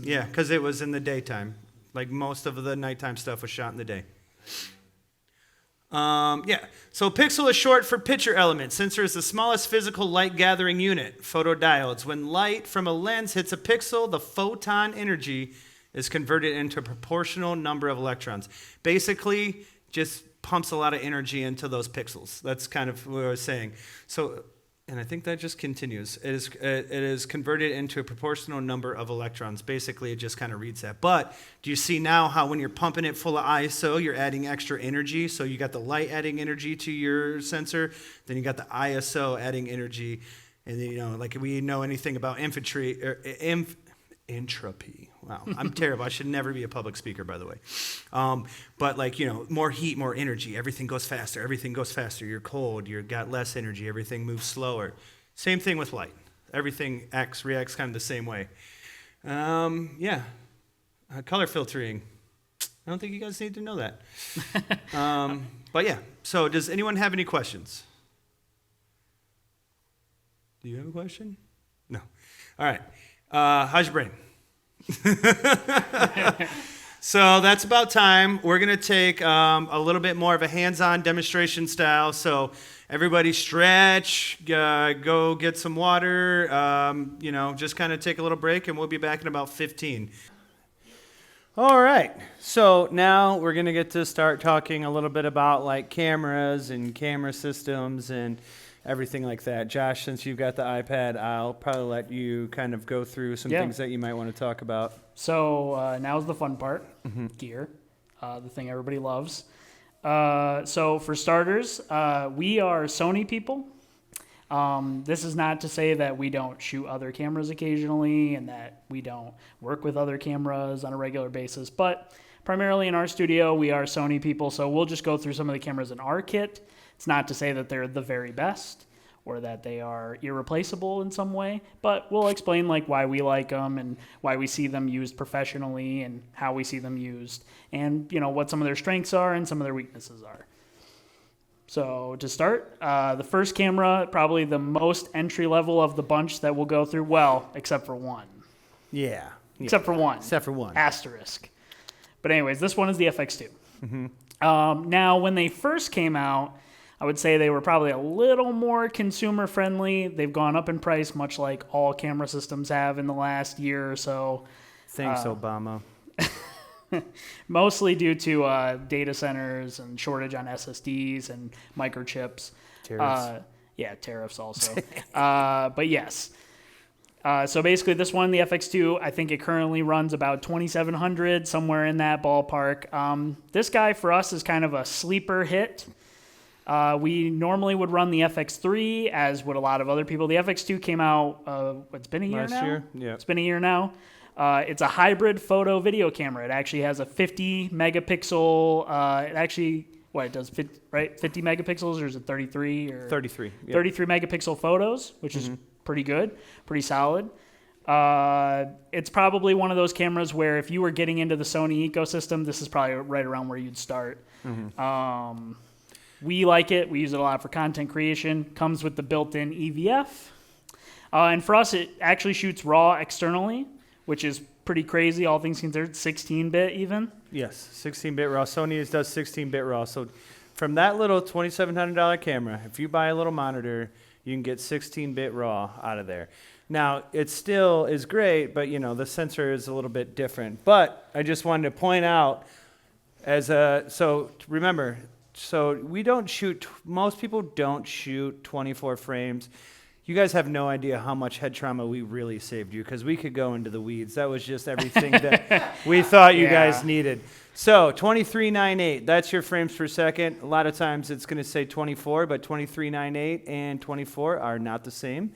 that. Yeah, because it was in the daytime. Like most of the nighttime stuff was shot in the day. Yeah, so pixel is short for picture element. Sensor is the smallest physical light gathering unit, photodiodes. When light from a lens hits a pixel, the photon energy is converted into a proportional number of electrons. Basically, just pumps a lot of energy into those pixels. That's kind of what I was saying. So, and I think that just continues. It is converted into a proportional number of electrons. Basically, it just kind of reads that. But do you see now how when you're pumping it full of ISO, you're adding extra energy? So you got the light adding energy to your sensor, then you got the ISO adding energy, and then, like we know anything about entropy. Wow, I'm terrible. I should never be a public speaker, by the way. But more heat, more energy. Everything goes faster. Everything goes faster. You're cold. You've got less energy. Everything moves slower. Same thing with light. Everything reacts kind of the same way. Color filtering. I don't think you guys need to know that. But yeah, so does anyone have any questions? Do you have a question? No. All right. How's your brain? So that's about time. We're going to take a little bit more of a hands-on demonstration style. So everybody stretch, go get some water, just kind of take a little break, and we'll be back in about 15. All right. So now we're going to get to start talking a little bit about like cameras and camera systems and everything like that. Josh, since you've got the iPad, I'll probably let you kind of go through some things that you might want to talk about. So now's the fun part, gear, the thing everybody loves. So for starters, we are Sony people. This is not to say that we don't shoot other cameras occasionally and that we don't work with other cameras on a regular basis, but primarily in our studio, we are Sony people, so we'll just go through some of the cameras in our kit. It's not to say that they're the very best or that they are irreplaceable in some way, but we'll explain like why we like them and why we see them used professionally and how we see them used and, you know, what some of their strengths are and some of their weaknesses are. So to start, the first camera, probably the most entry level of the bunch that we'll go through, well, except for one. Yeah. Except for one. Except for one. Asterisk. But anyways, this one is the FX2. Now, when they first came out, I would say they were probably a little more consumer friendly. They've gone up in price, much like all camera systems have in the last year or so. Thanks, Obama. Mostly due to data centers and shortage on SSDs and microchips. Tariffs. Tariffs also. But yes. So basically this one, the FX2, I think it currently runs about $2,700, somewhere in that ballpark. This guy for us is kind of a sleeper hit. We normally would run the FX3, as would a lot of other people. The FX2 came out, it's been a year Last now? year, yeah. It's been a year now. It's a hybrid photo video camera. It actually has a 50 megapixel, it does 50, right? 50 megapixels, or is it 33? Or 33. Yep. 33 megapixel photos, which is pretty good, pretty solid. It's probably one of those cameras where if you were getting into the Sony ecosystem, this is probably right around where you'd start. We like it. We use it a lot for content creation. Comes with the built-in EVF. And for us, it actually shoots RAW externally, which is pretty crazy, all things considered, 16-bit even. Yes, 16-bit RAW. Sony does 16-bit RAW. So from that little $2,700 camera, if you buy a little monitor, you can get 16-bit RAW out of there. Now, it still is great, but, you know, the sensor is a little bit different. But I just wanted to point out, remember, we don't shoot, most people don't shoot 24 frames. You guys have no idea how much head trauma we really saved you, because we could go into the weeds. That was just everything that we thought you guys needed. So 2398, that's your frames per second. A lot of times it's going to say 24, but 2398 and 24 are not the same.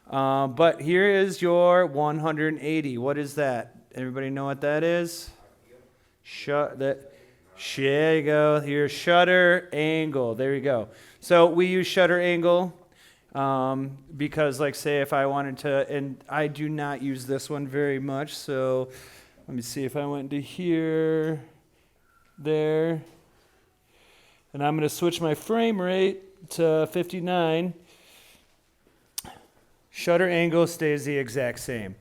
But here is your 180. What is that? Everybody know what that is? There you go. Your shutter angle. There you go. So we use shutter angle. Because like say if I wanted to, and I do not use this one very much, so let me see if I went to here, there, and I'm going to switch my frame rate to 59. Shutter angle stays the exact same.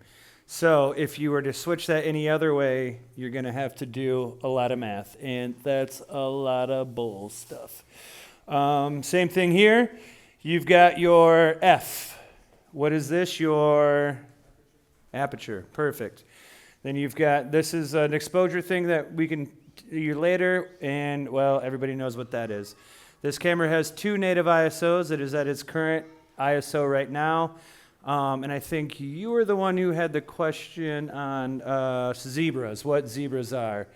So if you were to switch that any other way, you're going to have to do a lot of math, and that's a lot of bull stuff. Same thing here. You've got your F. What is this? Your aperture. Perfect. Then you've got, this is an exposure thing that we can do later, and, well, everybody knows what that is. This camera has 2 native ISOs. It is at its current ISO right now. And I think you were the one who had the question on zebras, what zebras are.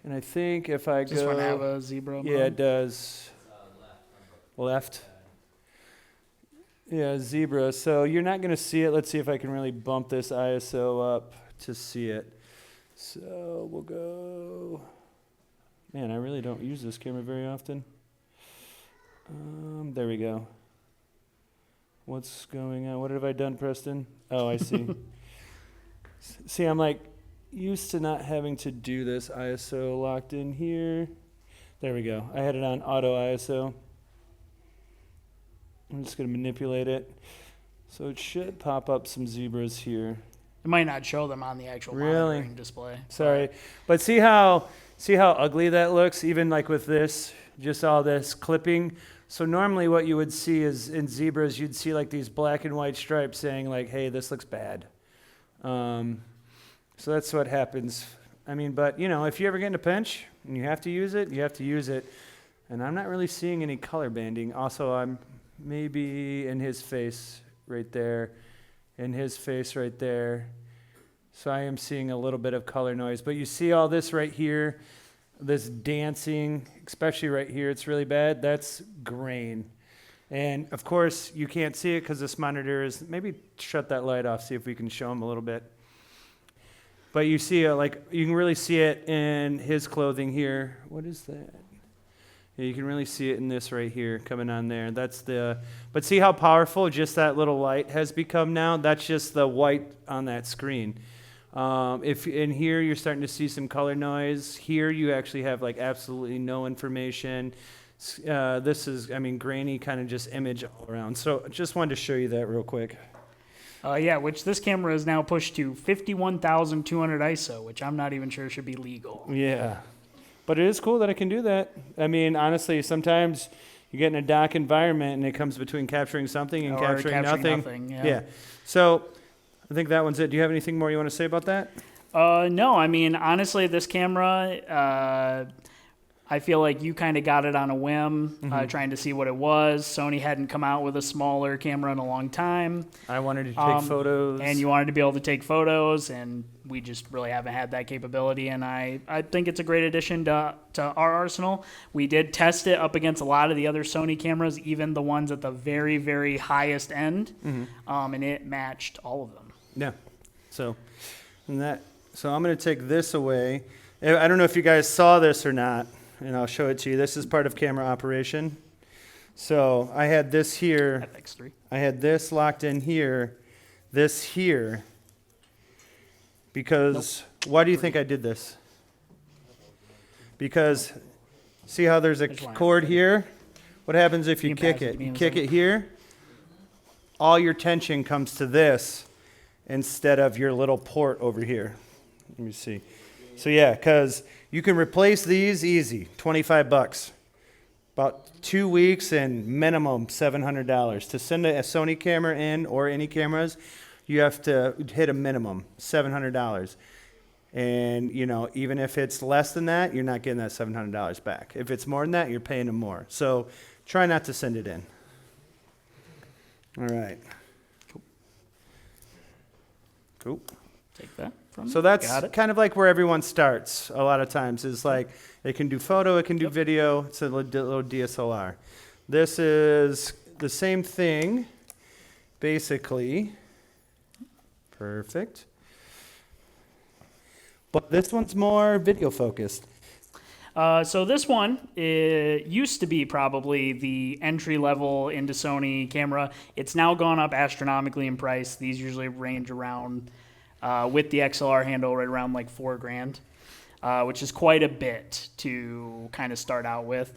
And I think if I Does this one have a zebra mode? Yeah, it does. Left. Yeah, zebra. So you're not going to see it. Let's see if I can really bump this ISO up to see it. So we'll go. Man, I really don't use this camera very often. There we go. What's going on? What have I done, Preston? Oh, I see. See, I'm like used to not having to do this ISO locked in here. There we go. I had it on auto ISO. I'm just going to manipulate it. So it should pop up some zebras here. It might not show them on the actual monitoring display. Sorry. But see how ugly that looks, even like with this, just all this clipping. So normally what you would see is in zebras, you'd see like these black and white stripes saying like, hey, this looks bad. So that's what happens I mean, but, you know, if you ever get in a pinch and you have to use it, you have to use it. And I'm not really seeing any color banding. Also, I'm maybe in his face right there, in his face right there. So I am seeing a little bit of color noise. But you see all this right here, this dancing, especially right here, it's really bad. That's grain. And, of course, you can't see it because this monitor is, maybe shut that light off, see if we can show him a little bit. But you see, like, you can really see it in his clothing here. What is that? Yeah, you can really see it in this right here coming on there. That's the, but see how powerful just that little light has become now? That's just the white on that screen. If in here you're starting to see some color noise, here you actually have like absolutely no information. This is, I mean, grainy kind of just image all around. So just wanted to show you that real quick. Yeah, which this camera is now pushed to 51,200 ISO, which I'm not even sure should be legal. Yeah. But it is cool that it can do that. I mean, honestly, sometimes you get in a dark environment and it comes between capturing something and Or capturing nothing. yeah. So I think that one's it. Do you have anything more you want to say about that? No, I mean, honestly, this camera, I feel like you kind of got it on a whim, trying to see what it was. Sony hadn't come out with a smaller camera in a long time. I wanted to take photos. And you wanted to be able to take photos, and we just really haven't had that capability. And I think it's a great addition to our arsenal. We did test it up against a lot of the other Sony cameras, even the ones at the very, very highest end, and it matched all of them. Yeah. So I'm going to take this away. I don't know if you guys saw this or not, and I'll show it to you. This is part of camera operation. So I had this here. FX3. I had this locked in here, this here, because why do you think I did this? Because see how there's a cord here? What happens if you kick it? You kick it here, all your tension comes to this instead of your little port over here. Let me see. So yeah, because you can replace these easy, $25. About 2 weeks and minimum $700. To send a Sony camera in or any cameras, you have to hit a minimum, $700. And, you know, even if it's less than that, you're not getting that $700 back. If it's more than that, you're paying them more. So try not to send it in. All right. Cool. Take that from So me. that's Got it. kind of like where everyone starts a lot of times is like it can do photo, it can do video. It's a little DSLR. This is the same thing, basically. Perfect. But this one's more video focused. So this one used to be probably the entry level into Sony camera. It's now gone up astronomically in price. These usually range around, with the XLR handle, right around like $4,000, which is quite a bit to kind of start out with.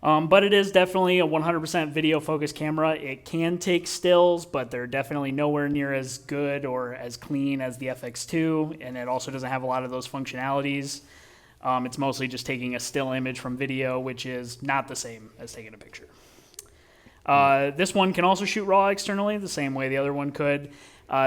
But it is definitely a 100% video focused camera. It can take stills, but they're definitely nowhere near as good or as clean as the FX2, and it also doesn't have a lot of those functionalities. It's mostly just taking a still image from video, which is not the same as taking a picture. This one can also shoot RAW externally, the same way the other one could.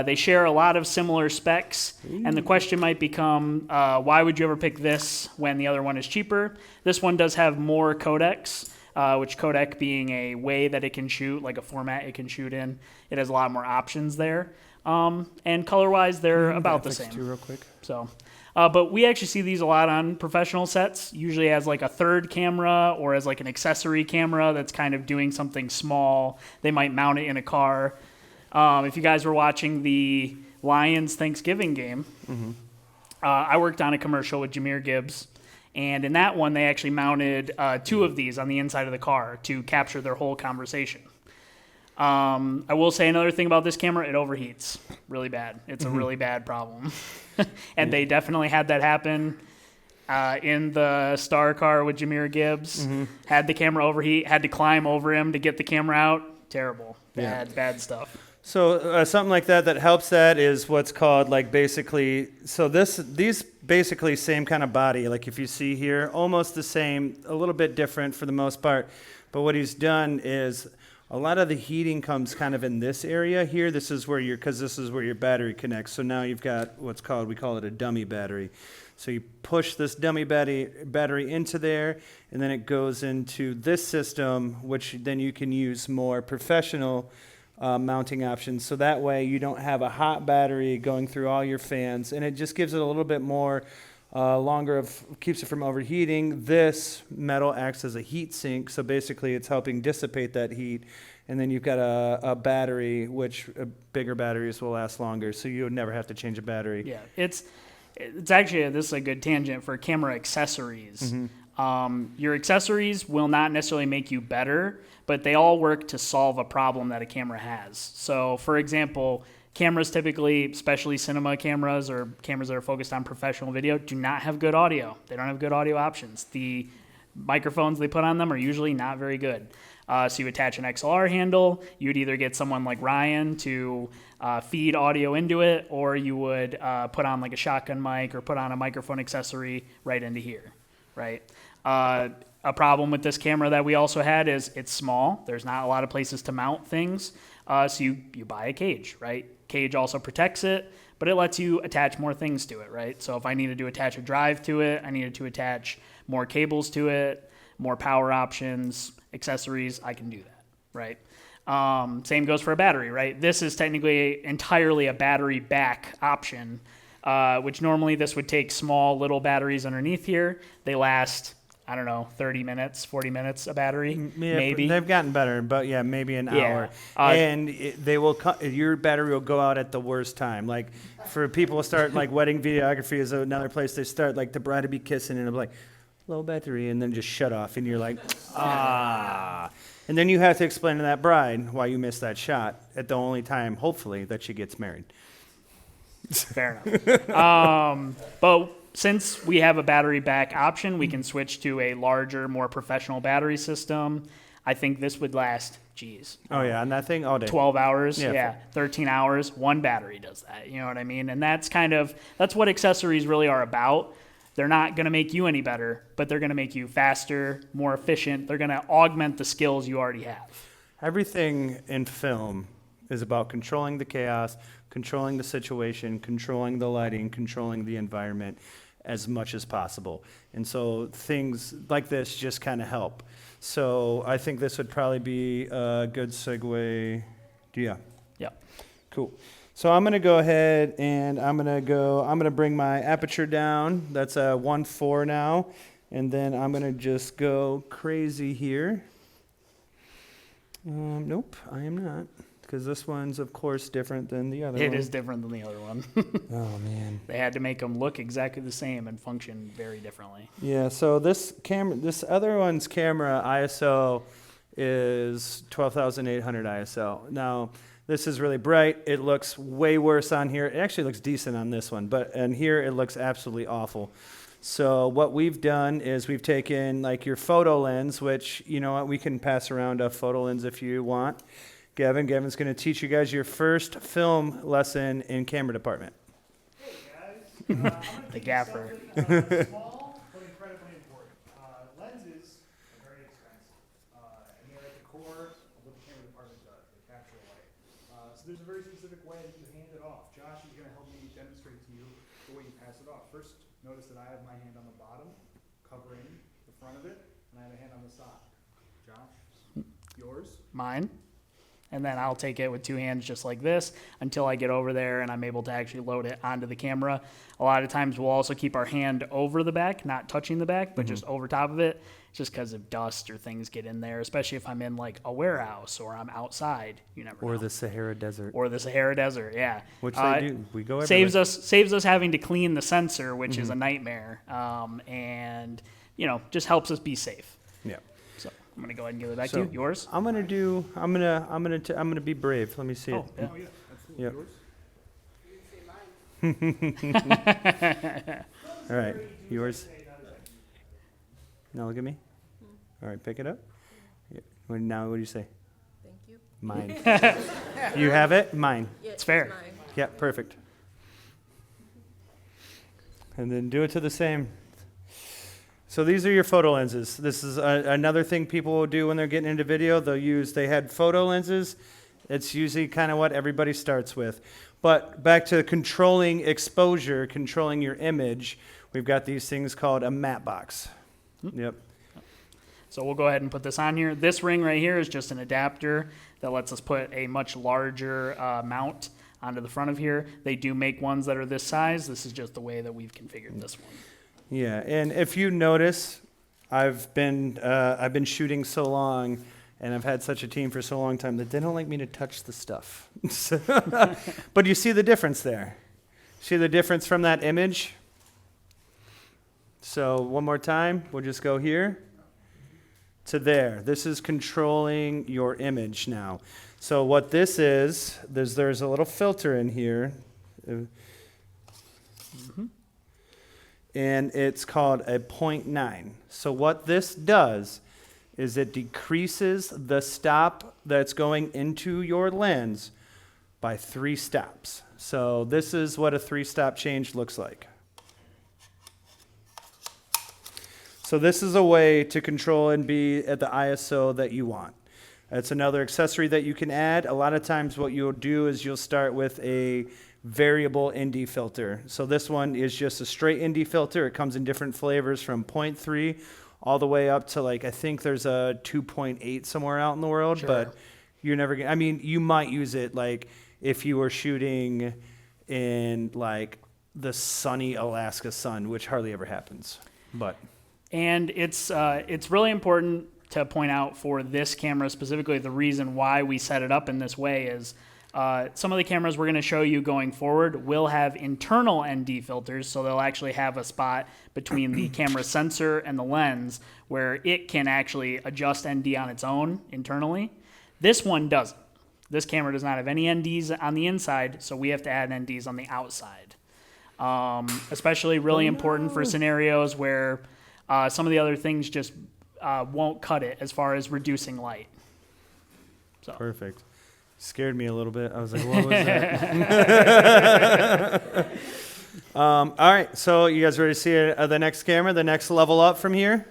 They share a lot of similar specs, and the question might become, why would you ever pick this when the other one is cheaper? This one does have more codecs, which codec being a way that it can shoot, like a format it can shoot in. It has a lot more options there. And color-wise, they're about the same. Real quick. So, but we actually see these a lot on professional sets, usually as like a third camera or as like an accessory camera that's kind of doing something small. They might mount it in a car. If you guys were watching the Lions Thanksgiving game, I worked on a commercial with Jahmyr Gibbs, and in that one they actually mounted 2 of these on the inside of the car to capture their whole conversation. I will say another thing about this camera, it overheats really bad. It's a really bad problem. And they definitely had that happen in the star car with Jahmyr Gibbs. Had the camera overheat, had to climb over him to get the camera out. Terrible. Bad stuff. So something like that helps that is what's called like basically, so these basically same kind of body, like if you see here, almost the same, a little bit different for the most part. But what he's done is a lot of the heating comes kind of in this area here. This is where because this is where your battery connects. So now you've got what's called, we call it a dummy battery. So you push this dummy battery into there, and then it goes into this system, which then you can use more professional mounting options. So that way you don't have a hot battery going through all your fans, and it just gives it a little bit more keeps it from overheating. This metal acts as a heat sink, so basically it's helping dissipate that heat. And then you've got a battery, which bigger batteries will last longer, so you would never have to change a battery. Yeah, it's actually, this is a good tangent for camera accessories. Your accessories will not necessarily make you better, but they all work to solve a problem that a camera has. So, for example, cameras typically, especially cinema cameras or cameras that are focused on professional video, do not have good audio. They don't have good audio options. The microphones they put on them are usually not very good. So you attach an XLR handle, you'd either get someone like Ryan to feed audio into it, or you would put on like a shotgun mic or put on a microphone accessory right into here, right? A problem with this camera that we also had is it's small. There's not a lot of places to mount things. So you buy a cage, right? Cage also protects it, but it lets you attach more things to it, right? So if I needed to attach a drive to it, I needed to attach more cables to it, more power options, accessories, I can do that, right? Same goes for a battery, right? This is technically entirely a battery back option, which normally this would take small little batteries underneath here. They last, I don't know, 30 minutes, 40 minutes a battery, Yeah, maybe. they've gotten better, but yeah, maybe an Yeah. hour. And your battery will go out at the worst time. Like for people who start like wedding videography is another place they start, like the bride to be kissing and it'll be like low battery and then just shut off and you're like, ah. And then you have to explain to that bride why you missed that shot at the only time, hopefully, that she gets married. Fair enough. But since we have a battery back option, we can switch to a larger, more professional battery system. I think this would last, Oh yeah, and that thing all day. 12 hours, Yeah. 13 hours, one battery does that, you know what I mean? And that's what accessories really are about. They're not going to make you any better, but they're going to make you faster, more efficient. They're going to augment the skills you already have. Everything in film is about controlling the chaos, controlling the situation, controlling the lighting, controlling the environment as much as possible. And so things like this just kind of help. So I think this would probably be a good segue. Yeah. Yep. Cool. So I'm going to go ahead and I'm going to bring my aperture down. That's a 1.4 now. And then I'm going to just go crazy here. Nope, I am not. Because this one's, of course, different than the other one. It is different than the other one. Oh, man. They had to make them look exactly the same and function very differently. Yeah, so this other one's camera ISO is 12,800 ISO. Now, this is really bright. It looks way worse on here. It actually looks decent on this one, but on here it looks absolutely awful. So what we've done is we've taken like your photo lens, which, you know what, we can pass around a photo lens if you want. Gavin's going to teach you guys your first film lesson in camera department. Hey guys, The gaffer. small but incredibly important. Lenses are very expensive, and they're at the core of what the camera department does. They capture light. So there's a very specific way that you hand it off. Josh is going to help me demonstrate to you the way you pass it off. First, notice that I have my hand on the bottom, covering the front of it, and I have a hand on the side. Josh, yours? Mine. And then I'll take it with two hands just like this until I get over there and I'm able to actually load it onto the camera. A lot of times we'll also keep our hand over the back, not touching the back, but just over top of it, just because of dust or things get in there, especially if I'm in like a warehouse or I'm outside. You never know. Or the Sahara Desert. Or the Sahara Desert, yeah. Which they do. We go everywhere. Saves us having to clean the sensor, which is a nightmare, and just helps us be safe. Yeah. So I'm gonna go ahead and give it back So, to you. Yours? I'm gonna be brave. Let me see Oh, it. yeah. Oh yeah, absolutely. Yep. Yours? All right, yours. Now look at me. All right, pick it up. Yeah. Now what do you say? Thank you. Mine. You have it? Mine. Yeah, It's fair. mine. Yeah, perfect. And then do it to the same. So these are your photo lenses. This is another thing people will do when they're getting into video. They had photo lenses. It's usually kind of what everybody starts with. But back to controlling exposure, controlling your image, we've got these things called a matte box. Yep. So we'll go ahead and put this on here. This ring right here is just an adapter that lets us put a much larger mount onto the front of here. They do make ones that are this size. This is just the way that we've configured this one. Yeah, and if you notice, I've been shooting so long, and I've had such a team for so long time that they don't like me to touch the stuff. But you see the difference there. See the difference from that image? So one more time, we'll just go here to there. This is controlling your image now. So what this is, there's a little filter in here. And it's called a 0.9. So what this does is it decreases the stop that's going into your lens by 3 stops. So this is what a 3-stop change looks like. So this is a way to control and be at the ISO that you want. It's another accessory that you can add. A lot of times what you'll do is you'll start with a variable ND filter. So this one is just a straight ND filter. It comes in different flavors from 0.3 all the way up to, like, I think there's a 2.8 somewhere out in the world, Sure. but you're never gonna, I mean, you might use it like if you were shooting in like the sunny Alaska sun, which hardly ever happens, but. And it's really important to point out for this camera specifically, the reason why we set it up in this way is some of the cameras we're going to show you going forward will have internal ND filters, so they'll actually have a spot between the camera sensor and the lens where it can actually adjust ND on its own internally. This one doesn't. This camera does not have any NDs on the inside, so we have to add NDs on the outside. Especially really important for scenarios where some of the other things just won't cut it as far as reducing light. So. Perfect. Scared me a little bit. I was like, what was that? All right, so you guys ready to see the next camera, the next level up from here?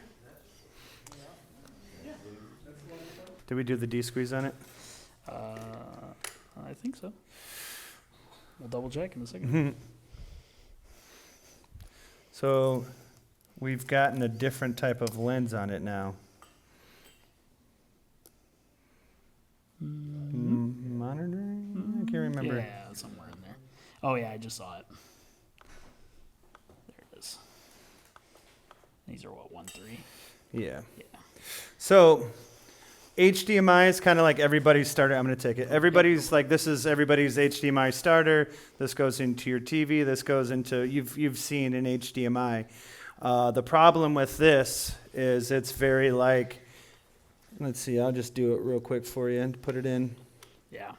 Did we do the D-squeeze on it? I think so. We'll double check in a second. So we've gotten a different type of lens on it now. Monitoring? I can't remember. Yeah, somewhere in there. Oh yeah, I just saw it. There it is. These are what, 1.3? Yeah. Yeah. So HDMI is kind of like everybody's starter. I'm going to take it. Everybody's like, this is everybody's HDMI starter. This goes into your TV. This goes into, you've seen an HDMI. The problem with this is it's very like, let's see, I'll just do it real quick for you and put it in. Yeah.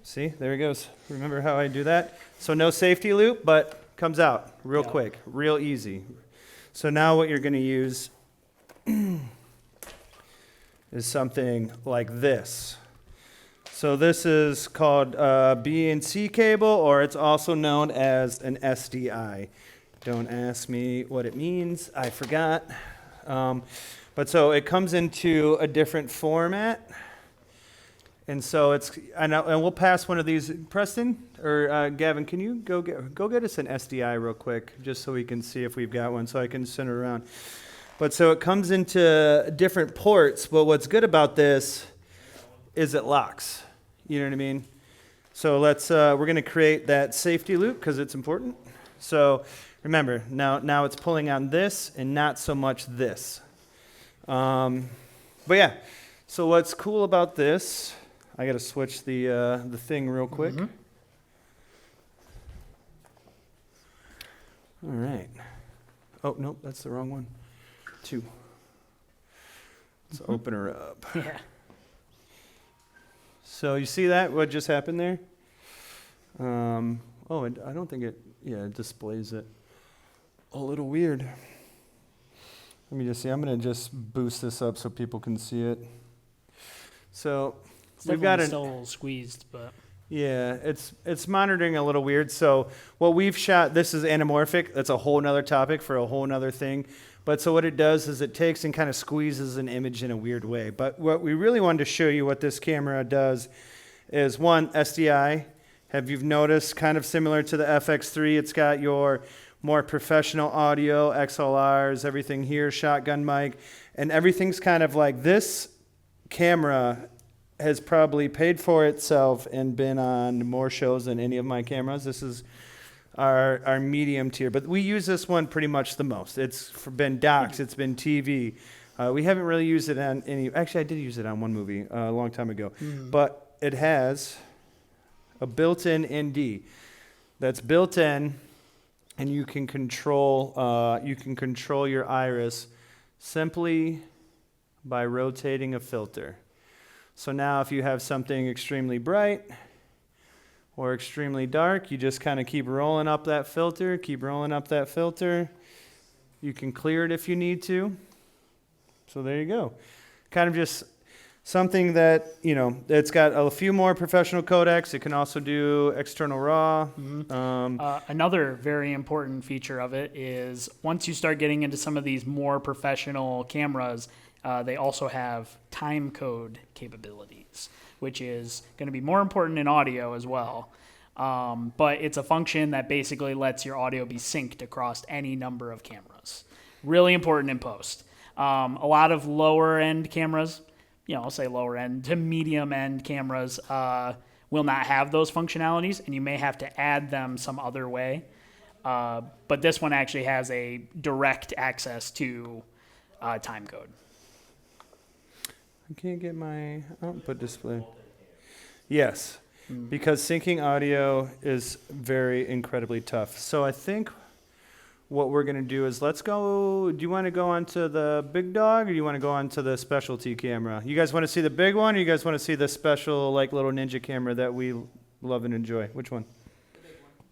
See, there it goes. Remember how I do that? So no safety loop, but comes out real Yep. quick, real easy. So now what you're going to use is something like this. So this is called BNC cable, or it's also known as an SDI. Don't ask me what it means. I forgot. But so it comes into a different format. And so it's, and we'll pass one of these. Preston or Gavin, can you go get us an SDI real quick, just so we can see if we've got one, so I can send it around. But so it comes into different ports. But what's good about this is it locks. You know what I mean? So let's, we're going to create that safety loop because it's important. So remember, now it's pulling on this and not so much this. But yeah, so what's cool about this, I got to switch the thing real quick. Mm-hmm. All right. Oh, nope, that's the wrong one. 2. Let's open her up. Yeah. So you see that? What just happened there? Oh, I don't think it displays it. A little weird. Let me just see. I'm going to just boost this up so people can see it. So It's we've got still a little squeezed, but yeah, it's monitoring a little weird. So what we've shot, this is anamorphic. That's a whole nother topic for a whole nother thing. But so what it does is it takes and kind of squeezes an image in a weird way. But what we really wanted to show you what this camera does is, one, SDI. Have you noticed, kind of similar to the FX3, it's got your more professional audio, XLRs, everything here, shotgun mic, and everything's kind of like this camera has probably paid for itself and been on more shows than any of my cameras. This is our medium tier, but we use this one pretty much the most. It's been docs, it's been TV. We haven't really used it on any. Actually, I did use it on one movie a long time ago, but it has a built-in ND that's built in, and you can control your iris simply by rotating a filter. So now, if you have something extremely bright or extremely dark, you just kind of keep rolling up that filter, keep rolling up that filter. You can clear it if you need to. So there you go. Kind of just something that, it's got a few more professional codecs. It can also do external RAW. Another very important feature of it is once you start getting into some of these more professional cameras, they also have time code capabilities, which is going to be more important in audio as well. But it's a function that basically lets your audio be synced across any number of cameras. Really important in post. A lot of lower end cameras, I'll say lower end to medium end cameras, will not have those functionalities, and you may have to add them some other way. But this one actually has a direct access to time code. I can't get my output display. Yes, because syncing audio is incredibly tough. So I think what we're going to do is let's go. Do you want to go onto the big dog, or do you want to go onto the specialty camera? You guys want to see the big one, or you guys want to see the special, little ninja camera that we love and enjoy? Which one? The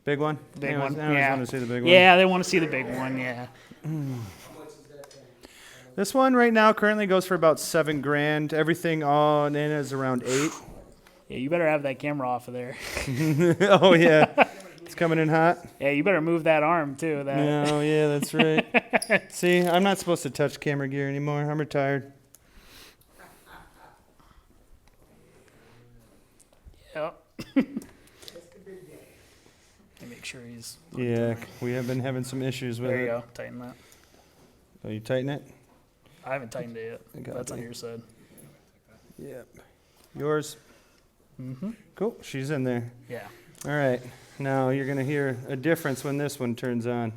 big one. Big one? one. I Yeah. want to see the big one. Yeah, they want to see the big one. Yeah. This one right now currently goes for about $7,000. Everything all in is around $8,000. Yeah, you better have that camera off of there. Oh yeah, it's coming in hot. Yeah, you better move that arm too. Oh yeah, that's right. See, I'm not supposed to touch camera gear anymore. I'm retired. Yep. Make sure he's. Yeah, we have been having some issues with There you it. go. Tighten that. Oh, you tighten it? I haven't tightened it I yet. got That's on you. your side. Yep. Yours? Mm-hmm. Cool. She's in there. Yeah. All right. Now you're going to hear a difference when this one turns on.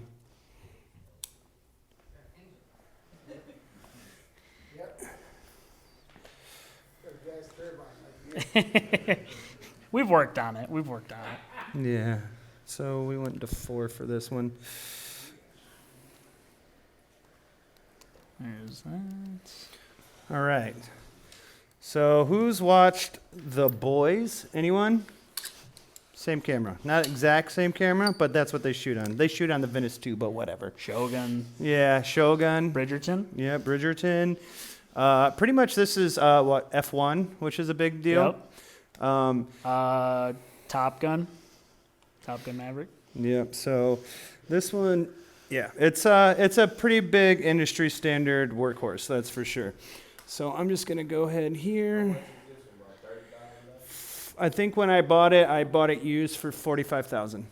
We've worked on it. Yeah. So we went to 4 for this one. There's that. All right. So who's watched The Boys? Anyone? Same camera. Not exact same camera, but that's what they shoot on. They shoot on the Venice too, but whatever. Shogun. Yeah, Shogun. Bridgerton. Yeah, Bridgerton. Pretty much this is, F1, which is a big deal. Yep. Top Gun. Top Gun Maverick. Yep. So this one, yeah, it's a pretty big industry standard workhorse, that's for sure. So I'm just gonna go ahead here. I think when I bought it used for $45,000.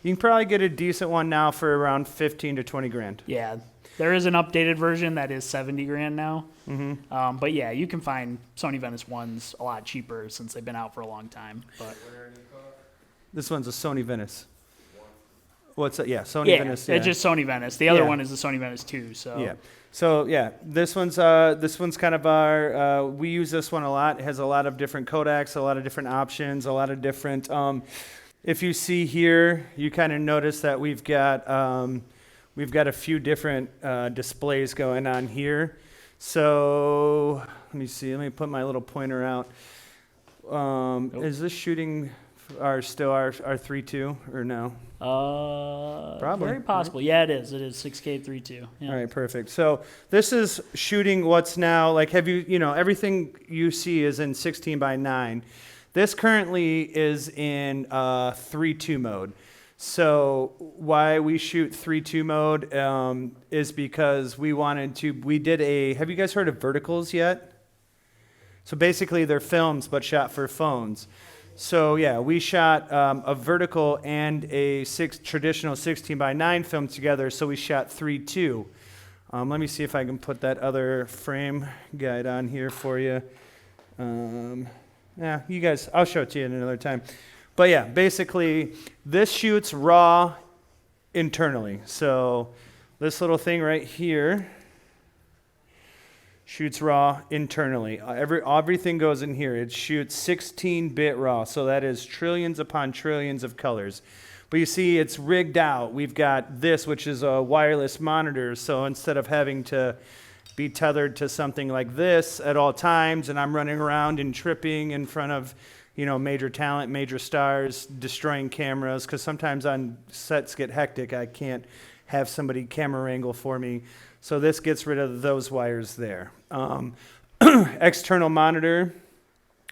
You can probably get a decent one now for around 15 to 20 grand. Yeah. There is an updated version that is 70 grand now. Mm-hmm. But yeah, you can find Sony Venice ones a lot cheaper since they've been out for a long time. But This one's a Sony Venice. What's that? Yeah, Sony yeah, Venice. it's just Sony Venice. The other Yeah. one is the Sony Venice 2. So Yeah. So yeah, this one's kind of our. We use this one a lot. It has a lot of different codecs, a lot of different options, a lot of different. If you see here, you kind of notice that we've got a few different displays going on here. So let me see. Let me put my little pointer out. Is this shooting still our 3.2 or no? Probably. Very possible. Yeah, it is. It is 6K 3.2. Yeah. All right, perfect. So this is shooting what's now, everything you see is in 16 by 9. This currently is in 3.2 mode. So why we shoot 3.2 mode is because we have you guys heard of verticals yet? So basically they're films but shot for phones. So yeah, we shot a vertical and a traditional 16:9 film together, so we shot 3:2. Let me see if I can put that other frame guide on here for you. Yeah, you guys, I'll show it to you at another time. But yeah, basically, this shoots raw internally. So this little thing right here shoots raw internally. Everything goes in here. It shoots 16-bit raw, so that is trillions upon trillions of colors. But you see, it's rigged out. We've got this, which is a wireless monitor, so instead of having to be tethered to something like this at all times, and I'm running around and tripping in front of, major talent, major stars, destroying cameras, because sometimes on sets get hectic. I can't have somebody camera angle for me. So this gets rid of those wires there. External monitor,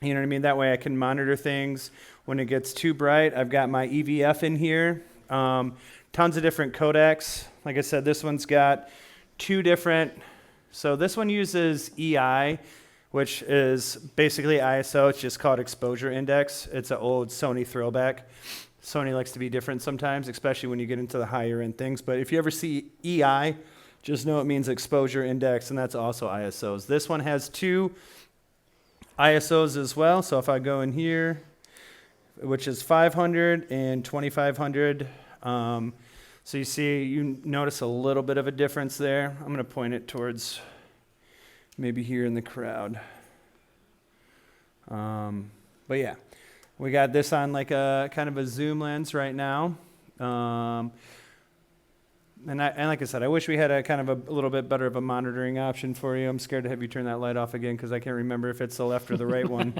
you know what I mean? That way I can monitor things. When it gets too bright, I've got my EVF in here. Tons of different codecs. Like I said, this one's got 2 different. So this one uses EI, which is basically ISO. It's just called exposure index. It's an old Sony throwback. Sony likes to be different sometimes, especially when you get into the higher end things. But if you ever see EI, just know it means exposure index, and that's also ISOs. This one has 2 ISOs as well. So if I go in here, which is 500 and 2500, so you notice a little bit of a difference there. I'm going to point it towards maybe here in the crowd. But yeah, we got this on like a kind of a zoom lens right now. And like I said, I wish we had a kind of a little bit better of a monitoring option for you. I'm scared to have you turn that light off again because I can't remember if it's the left or the right one.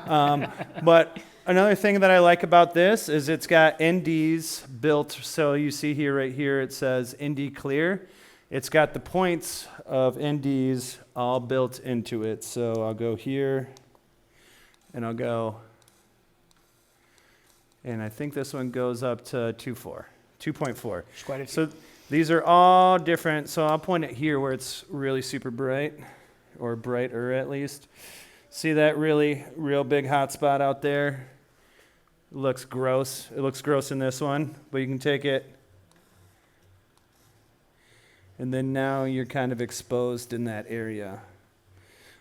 But another thing that I like about this is it's got NDs built. So you see here, right here, it says ND clear. It's got the points of NDs all built into it. So I'll go here and I'll go, and I think this one goes up to 2.4. So these are all different. So I'll point it here where it's really super bright, or brighter at least. See that real big hot spot out there? It looks gross. It looks gross in this one, but you can take it, and then now you're kind of exposed in that area.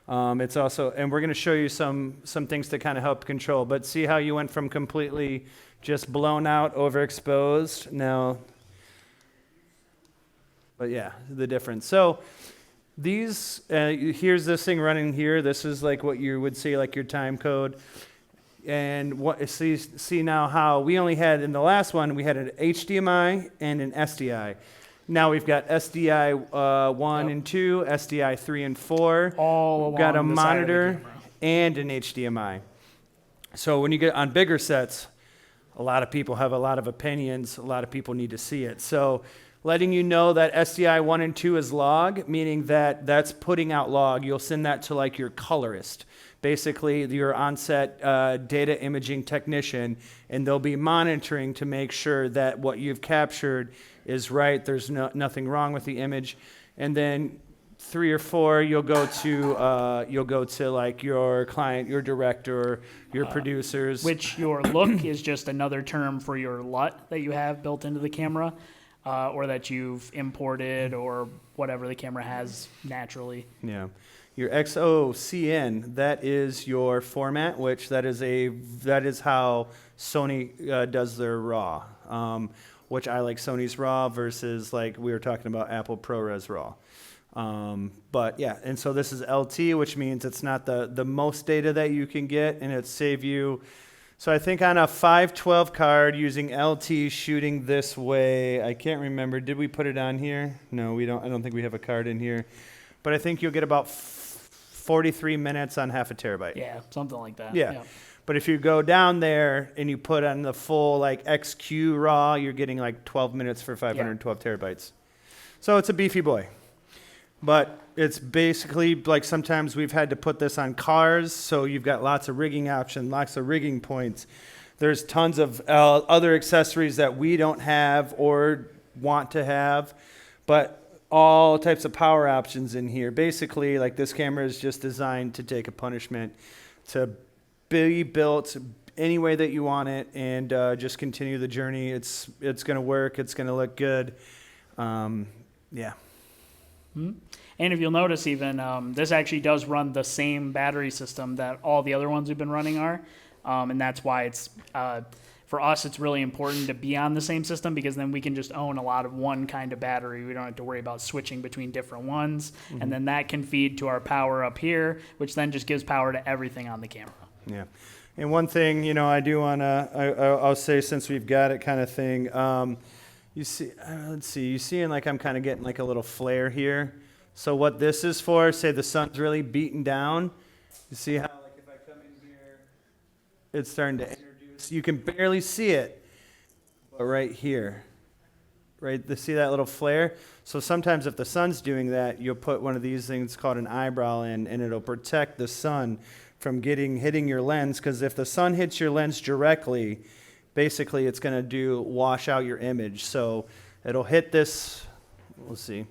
It's also, and we're going to show you some things to kind of help control. But see how you went from completely just blown out, overexposed. Now, but yeah, the difference. So these, here's this thing running here. This is like what you would say like your time code. And what see now how we only had in the last one, we had an HDMI and an SDI. Now we've got SDI 1 and 2, SDI 3 and 4. All along we've got a the monitor side of the camera. and an HDMI. So when you get on bigger sets, a lot of people have a lot of opinions. A lot of people need to see it. So letting you know that SDI 1 and 2 is log, meaning that that's putting out log. You'll send that to like your colorist, basically your on-set data imaging technician, and they'll be monitoring to make sure that what you've captured is right. There's nothing wrong with the image. And then 3 or 4, you'll go to like your client, your director, your producers. Which your look is just another term for your LUT that you have built into the camera, or that you've imported, or whatever the camera has naturally. Yeah. Your XOCN, that is your format, which that is how Sony does their RAW, which I like Sony's RAW versus like we were talking about Apple ProRes RAW. But yeah, and so this is LT, which means it's not the most data that you can get, and it save you. So I think on a 512 card using LT shooting this way, I can't remember. Did we put it on here? No, we don't. I don't think we have a card in here. But I think you'll get about 43 minutes on half a terabyte. Yeah, something like that. Yeah. But if you go down there and you put on the full like XQ RAW, you're getting like 12 minutes for 512 terabytes. So it's a beefy boy. But it's basically like sometimes we've had to put this on cars, so you've got lots of rigging options, lots of rigging points. There's tons of other accessories that we don't have or want to have, but all types of power options in here. Basically, like this camera is just designed to take a punishment, to be built any way that you want it, and just continue the journey. It's going to work. It's going to look good. Yeah. And if you'll notice, even this actually does run the same battery system that all the other ones we've been running are, and that's why it's for us it's really important to be on the same system, because then we can just own a lot of one kind of battery. We don't have to worry about switching between different ones, and then that can feed to our power up here, which then just gives power to everything on the camera. Yeah. And one thing, you know, I do want to, I'll say, since we've got it kind of thing, you see, let's see, you see, like I'm kind of getting like a little flare here. So what this is for, say the sun's really beaten down, you see how, like, if I come in here, it's starting to introduce, you can barely see it, but right here, right, see that little flare? So sometimes if the sun's doing that, you'll put one of these things called an eyebrow in, and it'll protect the sun from hitting your lens, because if the sun hits your lens directly, basically it's going to wash out your image. So it'll hit this, we'll see.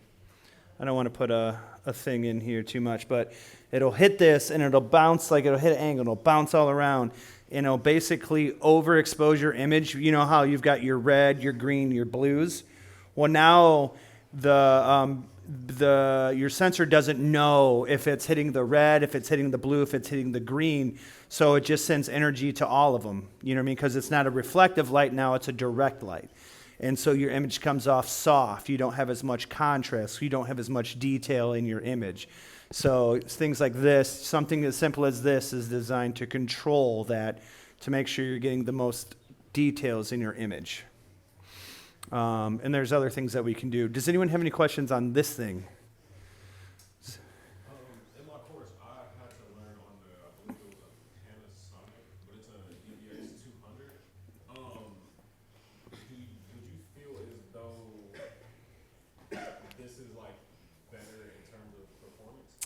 I don't want to put a thing in here too much, but it'll hit this and it'll bounce, like it'll hit an angle, it'll bounce all around, and it'll basically overexpose your image. You know how you've got your red, your green, your blues? Well, now your sensor doesn't know if it's hitting the red, if it's hitting the blue, if it's hitting the green, so it just sends energy to all of them. You know what I mean? Because it's not a reflective light now, it's a direct light. And so your image comes off soft. You don't have as much contrast. You don't have as much detail in your image. So things like this, something as simple as this, is designed to control that, to make sure you're getting the most details in your image. And there's other things that we can do. Does anyone have any questions on this thing? In my course, I had to learn on the, I believe it was a Panasonic, but it's a DBX 200. Would you feel as though this is like better in terms of performance?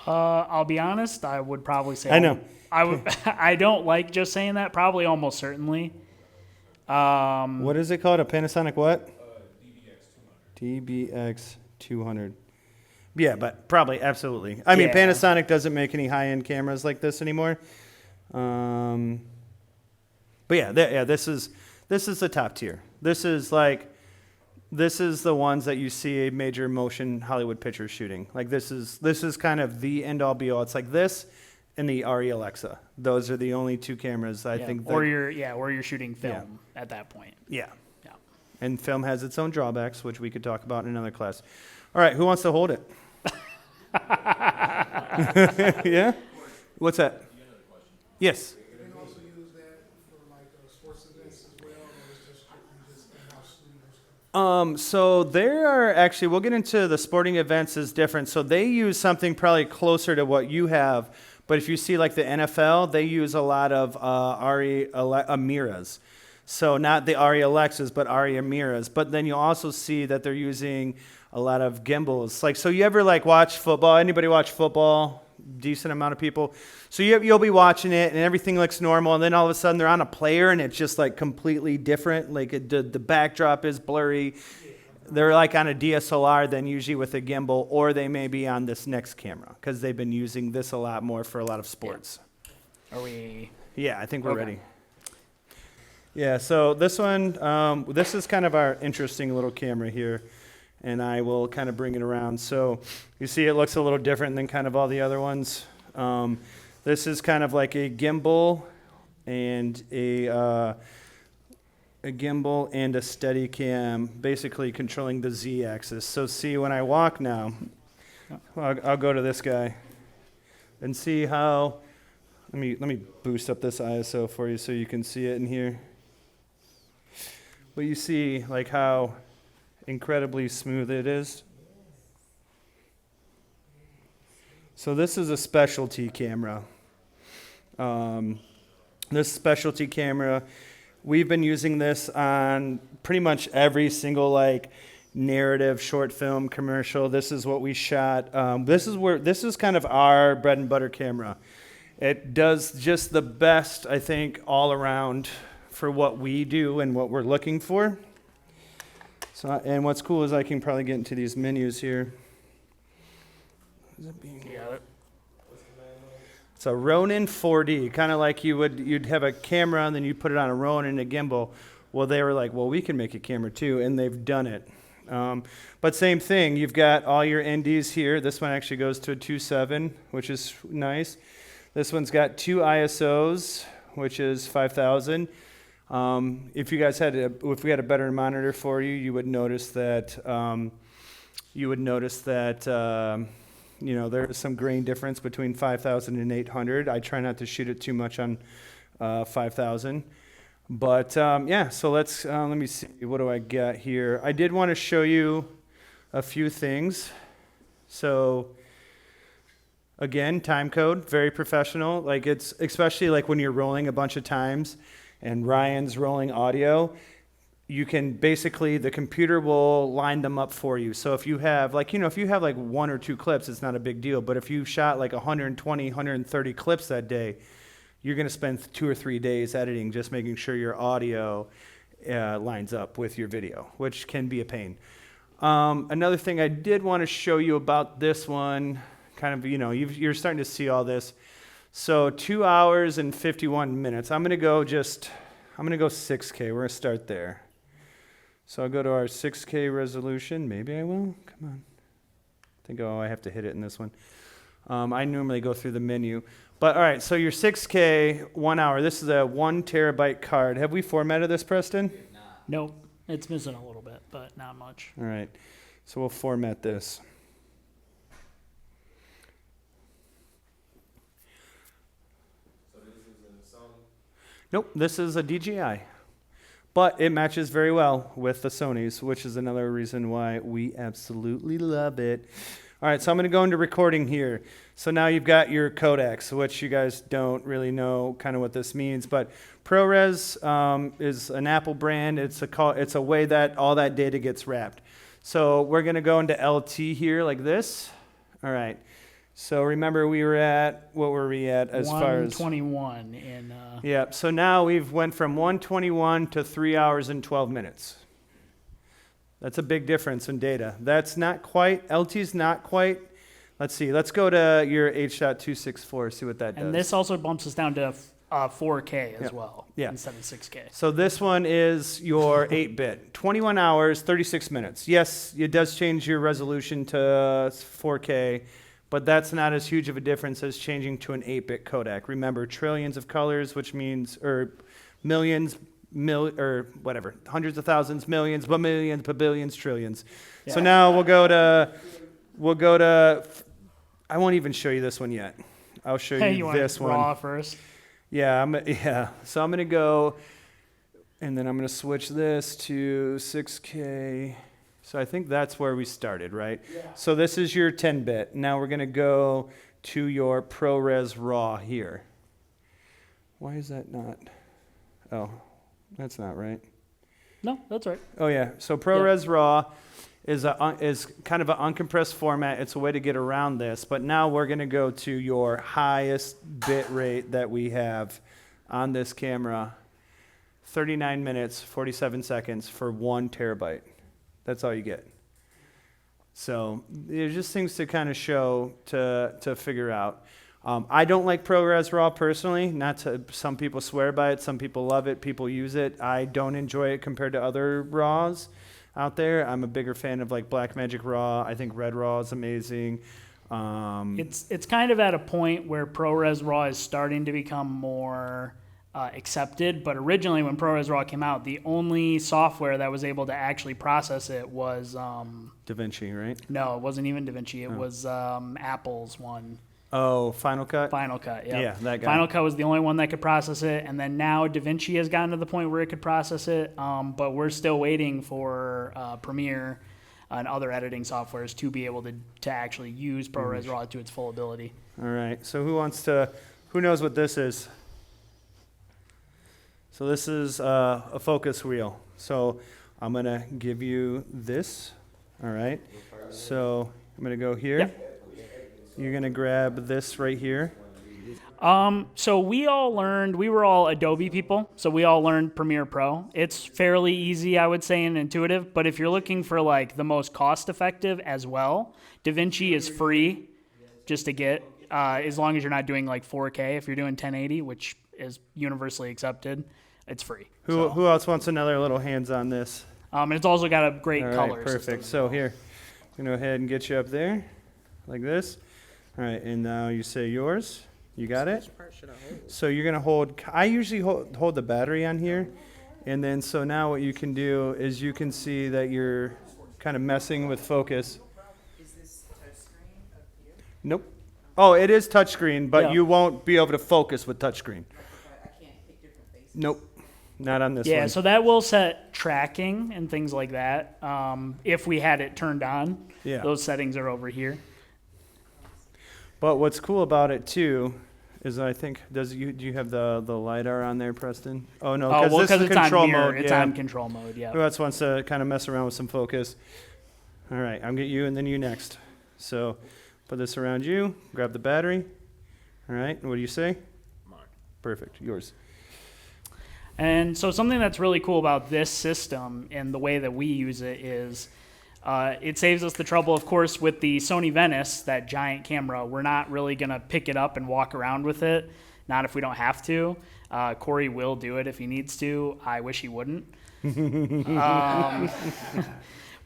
I'll be honest, I would probably say I know. I would. I don't like just saying that. Probably almost certainly. What is it called? A Panasonic what? DBX 200. DBX 200. Yeah, but probably, absolutely. I mean, Yeah. Panasonic doesn't make any high-end cameras like this anymore. But yeah, this is the top tier. This is the ones that you see a major motion Hollywood picture shooting. Like this is kind of the end-all be-all. It's like this and the Arri Alexa. Those are the only two cameras I think. Or you're shooting film at that point. Yeah. Yeah. And film has its own drawbacks, which we could talk about in another class. All right, who wants to hold it? Yeah? What's that? Yes. You can also use that for like sports events as well, or is just strictly just in-house studios? So there are actually, we'll get into the sporting events is different. So they use something probably closer to what you have. But if you see like the NFL, they use a lot of Arri Amiras. So not the Arri Alexas, but Arri Amiras. But then you also see that they're using a lot of gimbals. Like, so you ever like watch football? Anybody watch football? Decent amount of people. So you'll be watching it and everything looks normal, and then all of a sudden they're on a player and it's just like completely different. Like the backdrop is blurry. They're like on a DSLR than usually with a gimbal, or they may be on this next camera because they've been using this a lot more for a lot of sports. Are we? Yeah, I think we're Okay. ready. Yeah, so this one, this is kind of our interesting little camera here, and I will kind of bring it around. So you see it looks a little different than kind of all the other ones. This is kind of like a gimbal and a gimbal and a steady cam, basically controlling the Z-axis. So see, when I walk now, I'll go to this guy and see how, let me boost up this ISO for you so you can see it in here. But you see like how incredibly smooth it is. So this is a specialty camera. This specialty camera, we've been using this on pretty much every single like narrative short film commercial. This is what we shot. This is kind of our bread and butter camera. It does just the best, I think, all around for what we do and what we're looking for. So, and what's cool is I can probably get into these menus here. It's a Ronin 4D, kind of like you'd have a camera and then you put it on a Ronin and a gimbal. Well, they were like, well, we can make a camera too, and they've done it. But same thing, you've got all your NDs here. This one actually goes to a 2.7, which is nice. This one's got 2 ISOs, which is 5,000. If you guys if we had a better monitor for you, you would notice that there is some grain difference between 5,000 and 800. I try not to shoot it too much on 5,000. But so let me see, what do I got here? I did want to show you a few things. So again, time code, very professional. Like it's, especially like when you're rolling a bunch of times and Ryan's rolling audio, you can basically, the computer will line them up for you. So if you have like 1 or 2 clips, it's not a big deal. But if you shot like 120, 130 clips that day, you're going to spend 2 or 3 days editing, just making sure your audio lines up with your video, which can be a pain. Another thing I did want to show you about this one, kind of, you're starting to see all this. So 2 hours and 51 minutes. I'm going to go 6K. We're going to start there. So I'll go to our 6K resolution. Maybe I will. Come on. I have to hit it in this one. I normally go through the menu. But all right, so your 6K, 1 hour. This is a 1 terabyte card. Have we formatted this, Preston? Nope. It's missing a little bit, but not much. All right. So we'll format this. So this is a Sony? Nope, this is a DJI. But it matches very well with the Sonys, which is another reason why we absolutely love it. All right, so I'm going to go into recording here. So now you've got your codecs, which you guys don't really know kind of what this means. But ProRes is an Apple brand. It's a way that all that data gets wrapped. So we're going to go into LT here like this. All right. So remember what were we at as far as? 121 in... Yeah, so now we've went from 121 to 3 hours and 12 minutes. That's a big difference in data. That's not quite, LT's not quite. Let's see, let's go to your H.264, see what that does. And this also bumps us down to 4K as well, Yeah. instead of 6K. So this one is your 8-bit, 21 hours, 36 minutes. Yes, it does change your resolution to 4K, but that's not as huge of a difference as changing to an 8-bit codec. Remember, trillions of colors, which means, or millions, or whatever, hundreds of thousands, millions, billions, billions, trillions. Yeah. So now we'll go to, I won't even show you this one yet. I'll show you this one. Raw first? Yeah. So I'm going to go, and then I'm going to switch this to 6K. So I think that's where we started, right? Yeah. So this is your 10-bit. Now we're going to go to your ProRes RAW here. Why is that not? Oh, that's not right. No, that's right. Oh, yeah. So ProRes RAW is kind of an uncompressed format. It's a way to get around this. But now we're going to go to your highest bit rate that we have on this camera, 39 minutes, 47 seconds for 1 terabyte. That's all you get. So there's just things to kind of show to figure out. I don't like ProRes RAW personally. Some people swear by it. Some people love it. People use it. I don't enjoy it compared to other RAWs out there. I'm a bigger fan of like Blackmagic RAW. I think Red RAW is amazing. It's kind of at a point where ProRes RAW is starting to become more accepted. But originally, when ProRes RAW came out, the only software that was able to actually process it was DaVinci, right? No, it wasn't even DaVinci. It was Apple's one. Oh, Final Cut? Final Cut, yeah. Yeah, that guy. Final Cut was the only one that could process it, and then now DaVinci has gotten to the point where it could process it, but we're still waiting for Premiere and other editing softwares to be able to actually use ProRes RAW to its full ability. All right, so who knows what this is? So this is a focus wheel. So I'm going to give you this, all right? So I'm going to go here. Yep. You're going to grab this right here. So we were all Adobe people, so we all learned Premiere Pro. It's fairly easy, I would say, and intuitive, but if you're looking for like the most cost effective as well, DaVinci is free just to get. as long as you're not doing like 4K. If you're doing 1080, which is universally accepted, it's free. Who else wants another little hands on this? And it's also got a great All color right, system perfect. as So well. here, I'm gonna go ahead and get you up there, like this. All right, and now you say yours. You got it? So you're gonna hold, I usually hold the battery on here. And then, so now what you can do is you can see that you're kind of messing with focus. Is this touchscreen up here? Nope. Oh, it is touchscreen, but Yeah. you won't be able to focus with touchscreen. I can't pick different faces. Nope. Not on this Yeah, one. so that will set tracking and things like that. If we had it turned on, Yeah. those settings are over here. But what's cool about it too is I think do you have the LiDAR on there, Preston? Oh no, Oh, well, this is it's control on mirror. mode. It's yeah. on control mode, yeah. Who else wants to kind of mess around with some focus? All right, I'm get you and then you next. So put this around you, grab the battery. All right, what do you say? Mine. Perfect, yours. And so something that's really cool about this system and the way that we use it is it saves us the trouble, of course, with the Sony Venice, that giant camera. We're not really going to pick it up and walk around with it, not if we don't have to. Cory will do it if he needs to. I wish he wouldn't.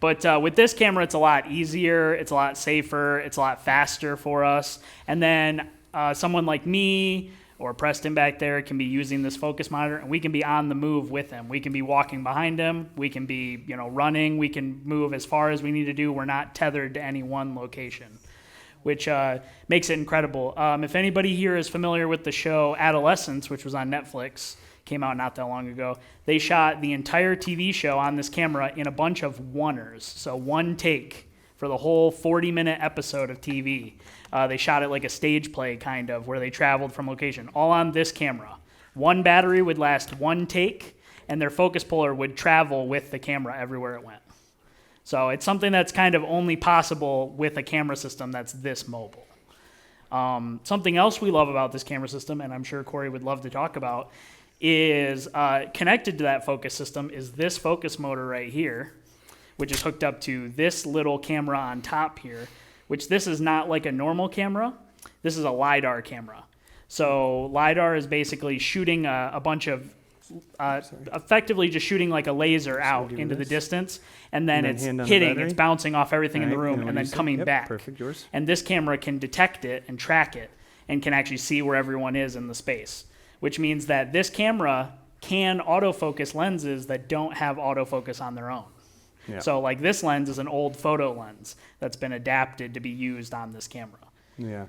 But with this camera, it's a lot easier, it's a lot safer, it's a lot faster for us. And then someone like me or Preston back there can be using this focus monitor, and we can be on the move with him. We can be walking behind him. We can be, running. We can move as far as we need to do. We're not tethered to any one location, which makes it incredible. If anybody here is familiar with the show Adolescence, which was on Netflix, came out not that long ago, they shot the entire TV show on this camera in a bunch of oneers, so one take for the whole 40-minute episode of TV. They shot it like a stage play, kind of, where they traveled from location, all on this camera. One battery would last one take, and their focus puller would travel with the camera everywhere it went. So it's something that's kind of only possible with a camera system that's this mobile. Something else we love about this camera system, and I'm sure Cory would love to talk about, is connected to that focus system is this focus motor right here, which is hooked up to this little camera on top here, which this is not like a normal camera. This is a LiDAR camera. So LiDAR is basically shooting a bunch of, effectively just shooting like a laser out do into the this. distance, and then And then it's hand on the hitting, battery. it's bouncing off everything in the All right, room, what and do you then say? coming Yep, back. Perfect, yours. And this camera can detect it and track it and can actually see where everyone is in the space, which means that this camera can autofocus lenses that don't have autofocus on their own. Yeah. So like this lens is an old photo lens that's been adapted to be used on this camera. Yeah.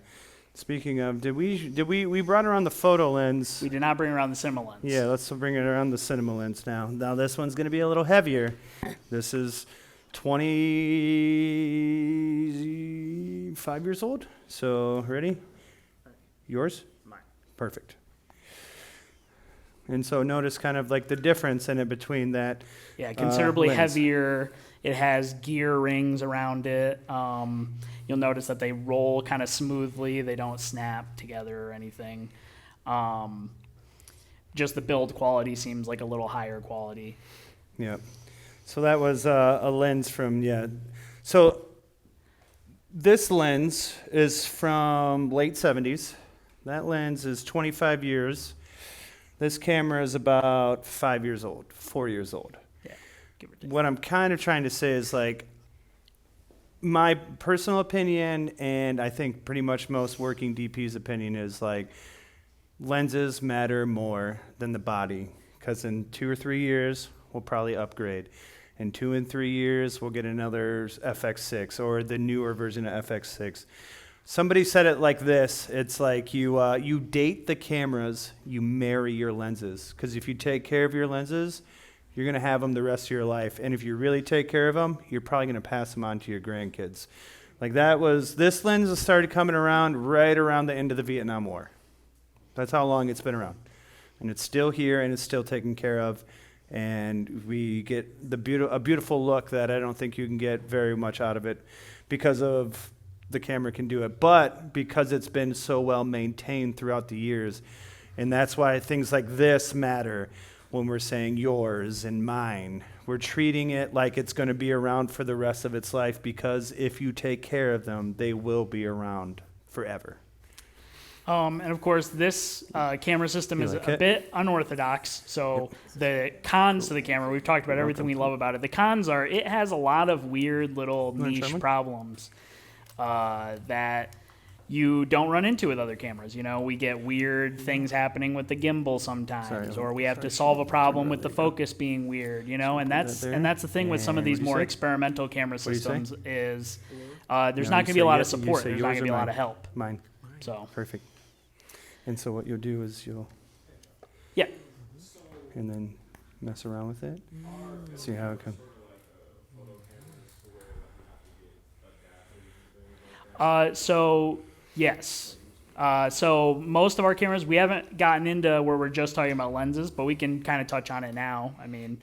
Speaking of, we brought around the photo lens. We did not bring around the cinema lens. Yeah, let's bring it around the cinema lens now. Now this one's going to be a little heavier. This is 25 years old. So ready? Yours? Mine. Perfect. And so notice kind of like the difference in it between that. Yeah, considerably lens. heavier. It has gear rings around it. You'll notice that they roll kind of smoothly. They don't snap together or anything. Just the build quality seems like a little higher quality. Yeah. So that was a lens from, yeah. So this lens is from late 70s. That lens is 25 years. This camera is about 5 years old, 4 years old. Yeah, give or take. What I'm kind of trying to say is like, my personal opinion, and I think pretty much most working DP's opinion is like, lenses matter more than the body, because in 2 or 3 years, we'll probably upgrade. In 2 and 3 years, we'll get another FX6 or the newer version of FX6. Somebody said it like this: it's like you date the cameras, you marry your lenses. Because if you take care of your lenses, you're going to have them the rest of your life. And if you really take care of them, you're probably going to pass them on to your grandkids. Like this lens started coming around right around the end of the Vietnam War. That's how long it's been around. And it's still here and it's still taken care of. And we get a beautiful look that I don't think you can get very much out of it because of the camera can do it, but because it's been so well maintained throughout the years. And that's why things like this matter when we're saying yours and mine. We're treating it like it's going to be around for the rest of its life, because if you take care of them, they will be around forever. And of course, this camera system You is like a it? bit unorthodox. So the cons to the camera, we've talked about everything we love about it. The cons are it has a lot of weird little wanna try niche one? problems that you don't run into with other cameras. You know, we get weird things happening with the gimbal sometimes, or we have to solve a problem with the focus being weird. You know, and that's there? the thing with some of And these what'd you more say? experimental camera What'd you say? systems is there's No, not you going to say be a lot of you support. say There's not yours going to be or a lot mine? of help. Mine. So Perfect. And so what you'll do is you'll yeah. and then mess around with it. See how it comes. So yes. So most of our cameras, we haven't gotten into where we're just talking about lenses, but we can kind of touch on it now. I mean,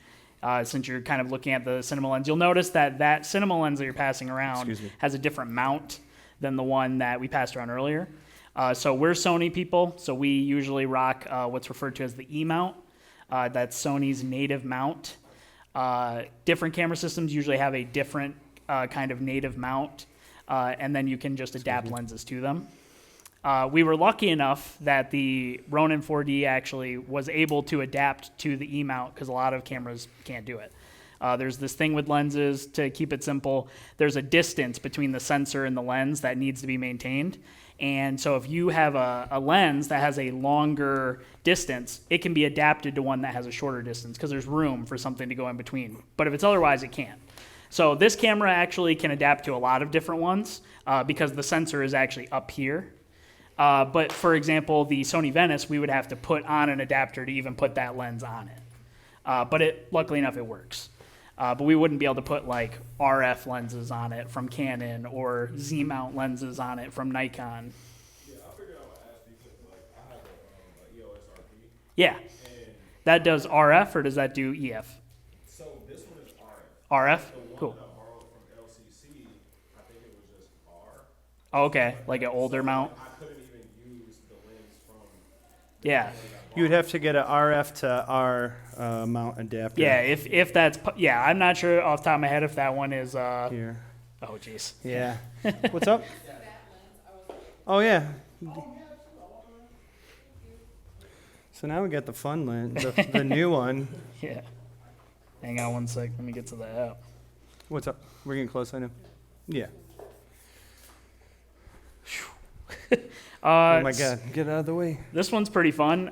since you're kind of looking at the cinema lens, you'll notice that cinema lens that you're passing around Excuse me. has a different mount than the one that we passed around earlier. So we're Sony people, so we usually rock what's referred to as the E mount. That's Sony's native mount. Different camera systems usually have a different kind of native mount, and then you can just adapt lenses to them. We were lucky enough that the Ronin 4D actually was able to adapt to the E mount because a lot of cameras can't do it. There's this thing with lenses, to keep it simple, there's a distance between the sensor and the lens that needs to be maintained. And so if you have a lens that has a longer distance, it can be adapted to one that has a shorter distance because there's room for something to go in between. But if it's otherwise, it can't. So this camera actually can adapt to a lot of different ones because the sensor is actually up here. But for example, the Sony Venice, we would have to put on an adapter to even put that lens on it. But luckily enough, it works. But we wouldn't be able to put like RF lenses on it from Canon or Z-mount lenses on it from Nikon. Yeah, I figured I would ask because like I have a EOS RP. Yeah. And That does RF or does that do EF? so this one is RF. RF? The one Cool. that I borrowed from LCC, I think it was just R. Oh, okay, like an older mount. I couldn't even use the lens from Yeah. You would have to get a RF to R mount adapter. Yeah, if that's, yeah, I'm not sure off the top of my head if that one is, Here. oh jeez. Yeah. What's up? Oh yeah. So now we got the fun lens, the new one. Yeah. Hang on one sec, let me get to the app. What's up? We're getting close, I know. Yeah. Oh my God! Get out of the way. This one's pretty fun.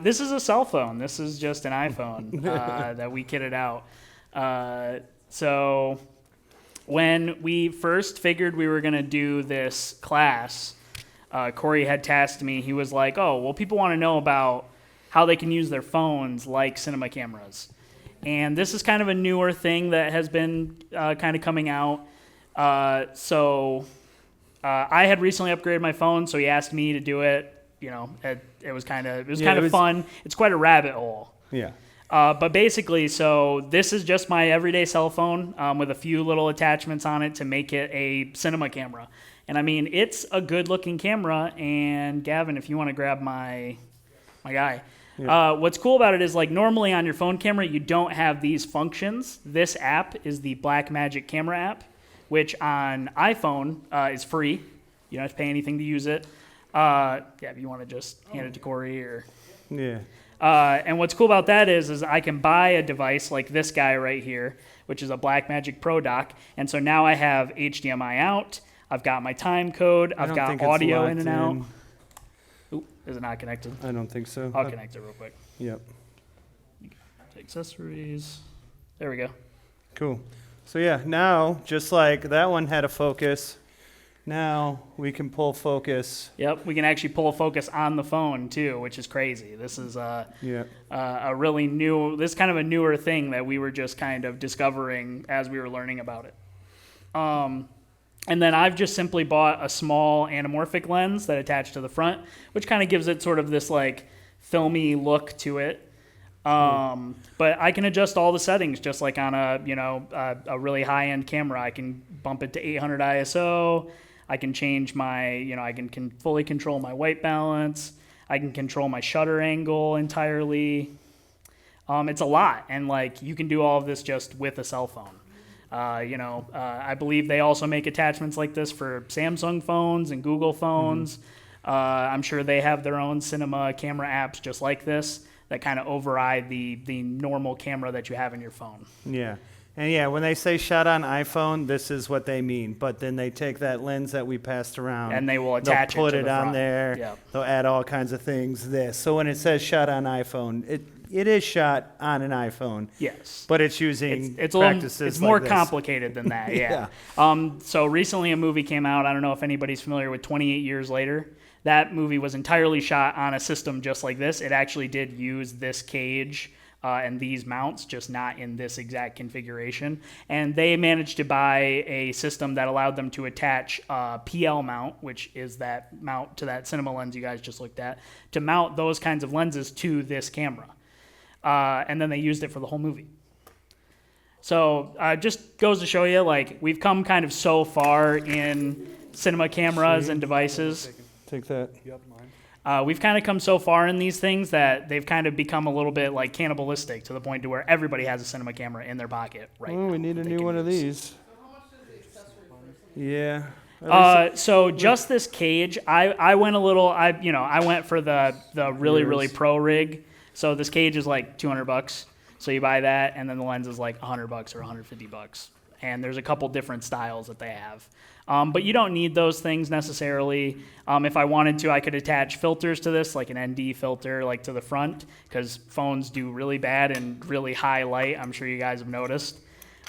This is a cell phone. This is just an iPhone that we kitted out. So when we first figured we were going to do this class, Cory had tasked me. He was like, oh, well, people want to know about how they can use their phones like cinema cameras. And this is kind of a newer thing that has been kind of coming out. I had recently upgraded my phone, so he asked me to do it. You know, it was kind of fun. It's quite a rabbit hole. Yeah. But basically, so this is just my everyday cell phone with a few little attachments on it to make it a cinema camera. And I mean, it's a good-looking camera. And Gavin, if you want to grab my guy. Yeah. What's cool about it is, like, normally on your phone camera, you don't have these functions. This app is the Blackmagic camera app, which on iPhone is free. You don't have to pay anything to use it. Yeah, if you want to just hand it to Cory or... Yeah. And what's cool about that is I can buy a device like this guy right here, which is a Blackmagic Pro Dock. And so now I have HDMI out. I've got my time code. I've got audio in and out. Oop, is it not connected? I don't think so. I'll connect it real quick. Yep. Accessories. There we go. Cool. So yeah, now just like that one had a focus, now we can pull focus. Yep, we can actually pull a focus on the phone too, which is crazy. This is a really new, this is kind of a newer thing that we were just kind of discovering as we were learning about it. And then I've just simply bought a small anamorphic lens that attached to the front, which kind of gives it sort of this like filmy look to it. But I can adjust all the settings just like on a really high-end camera. I can bump it to 800 ISO. I can change my, I can fully control my white balance. I can control my shutter angle entirely. It's a lot, and like you can do all of this just with a cell phone. I believe they also make attachments like this for Samsung phones and Google phones. I'm sure they have their own cinema camera apps just like this that kind of override the normal camera that you have in your phone. Yeah. And yeah, when they say shot on iPhone, this is what they mean. But then they take that lens that we passed around. And they will attach it they'll put to it the on front. there. Yep. They'll add all kinds of things. So when it says shot on iPhone, it is shot on an iPhone. Yes. But it's using It's practices more like this. complicated than that, yeah. So recently a movie came out. I don't know if anybody's familiar with 28 Years Later. That movie was entirely shot on a system just like this. It actually did use this cage and these mounts, just not in this exact configuration. And they managed to buy a system that allowed them to attach a PL mount, which is that mount to that cinema lens you guys just looked at, to mount those kinds of lenses to this camera. And then they used it for the whole movie. So just goes to show you, like, we've come kind of so far in cinema cameras and devices. Take that. Yep, mine. We've kind of come so far in these things that they've kind of become a little bit like cannibalistic to the point to where everybody has a cinema camera in their pocket right now We need a that they new can one of use. these. So how much is the accessory for something? Yeah. So just this cage, I went a little, I went for the really pro rig. So this cage is like $200. So you buy that, and then the lens is like $100 or $150. And there's a couple different styles that they have. But you don't need those things necessarily. If I wanted to, I could attach filters to this, like an ND filter, like to the front, because phones do really bad in really high light. I'm sure you guys have noticed.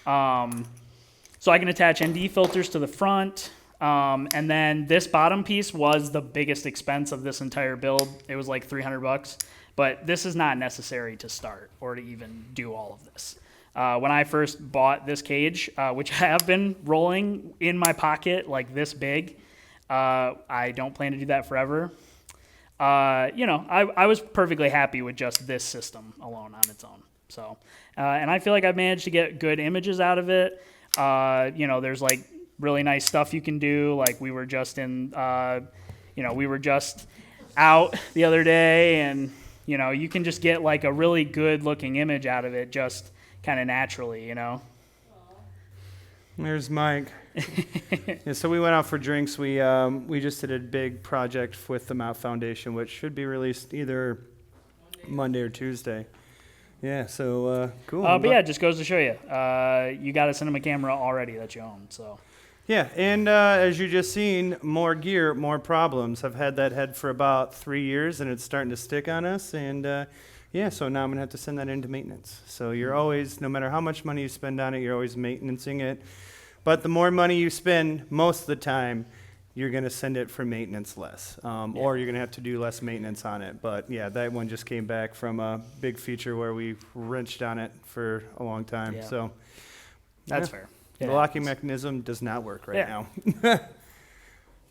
So I can attach ND filters to the front. And then this bottom piece was the biggest expense of this entire build. It was like $300. But this is not necessary to start or to even do all of this. When I first bought this cage, which I have been rolling in my pocket like this big, I don't plan to do that forever. I was perfectly happy with just this system alone on its own. So, and I feel like I've managed to get good images out of it. There's like really nice stuff you can do. Like we were just out the other day, and you can just get like a really good looking image out of it just kind of naturally, There's Mike. Yeah, so we went out for drinks. We just did a big project with the Mount Foundation, which should be released either Monday or Tuesday. Yeah, so cool. But yeah, it just goes to show you, you got a cinema camera already that you own. So Yeah, and as you just seen, more gear, more problems. I've had that head for about 3 years, and it's starting to stick on us. And yeah, so now I'm going to have to send that into maintenance. So you're always, no matter how much money you spend on it, you're always maintaining it. But the more money you spend, most of the time, you're going to send it for maintenance less. Or you're going to have to do less maintenance on it. But yeah, that one just came back from a big feature where we wrenched on it for a long time. Yeah. So that's yeah. fair. The locking mechanism does not work right Yeah.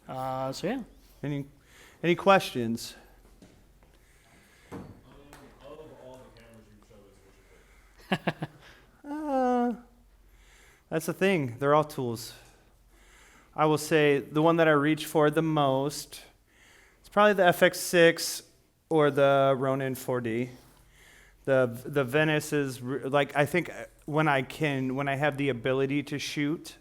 now. So yeah. Any questions? Of all the cameras you showed us, which you picked? That's the thing. They're all tools. I will say the one that I reach for the most is probably the FX6 or the Ronin 4D. The Venice is like, I think when I have the ability to shoot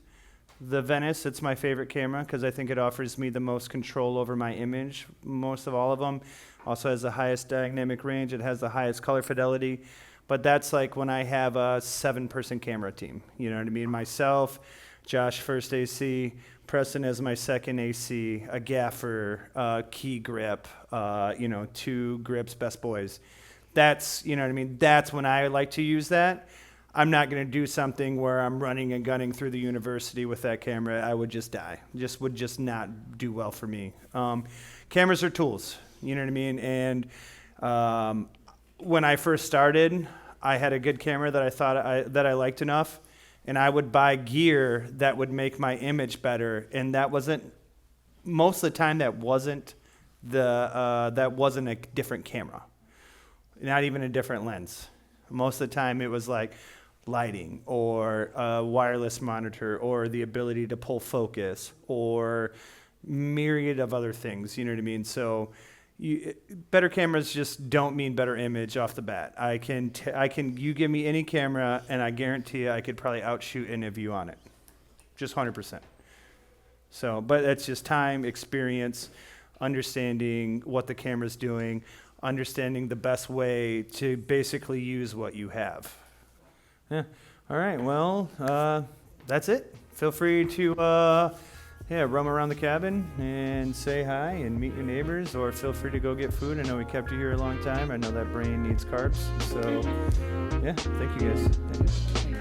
the Venice, it's my favorite camera because I think it offers me the most control over my image, most of all of them. Also has the highest dynamic range. It has the highest color fidelity. But that's like when I have a 7-person camera team. You know what I mean? Myself, Josh first AC, Preston as my second AC, a gaffer, key grip, 2 grips, best boys. That's, you know what I mean? That's when I like to use that. I'm not going to do something where I'm running and gunning through the university with that camera. I would just die. Would just not do well for me. Cameras are tools, you know what I mean? And when I first started, I had a good camera that I thought that I liked enough, and I would buy gear that would make my image better. And that wasn't, most of the time, that wasn't a different camera. Not even a different lens. Most of the time it was like lighting or a wireless monitor or the ability to pull focus or myriad of other things, you know what I mean? So better cameras just don't mean better image off the bat. You give me any camera and I guarantee you I could probably outshoot any of you on it. Just 100%. So, but it's just time, experience. understanding what the camera's doing, understanding the best way to basically use what you have. Yeah. All right. Well, that's it. Feel free to roam around the cabin and say hi and meet your neighbors, or feel free to go get food. I know we kept you here a long time. I know that brain needs carbs. So, yeah, thank you guys. Thank you.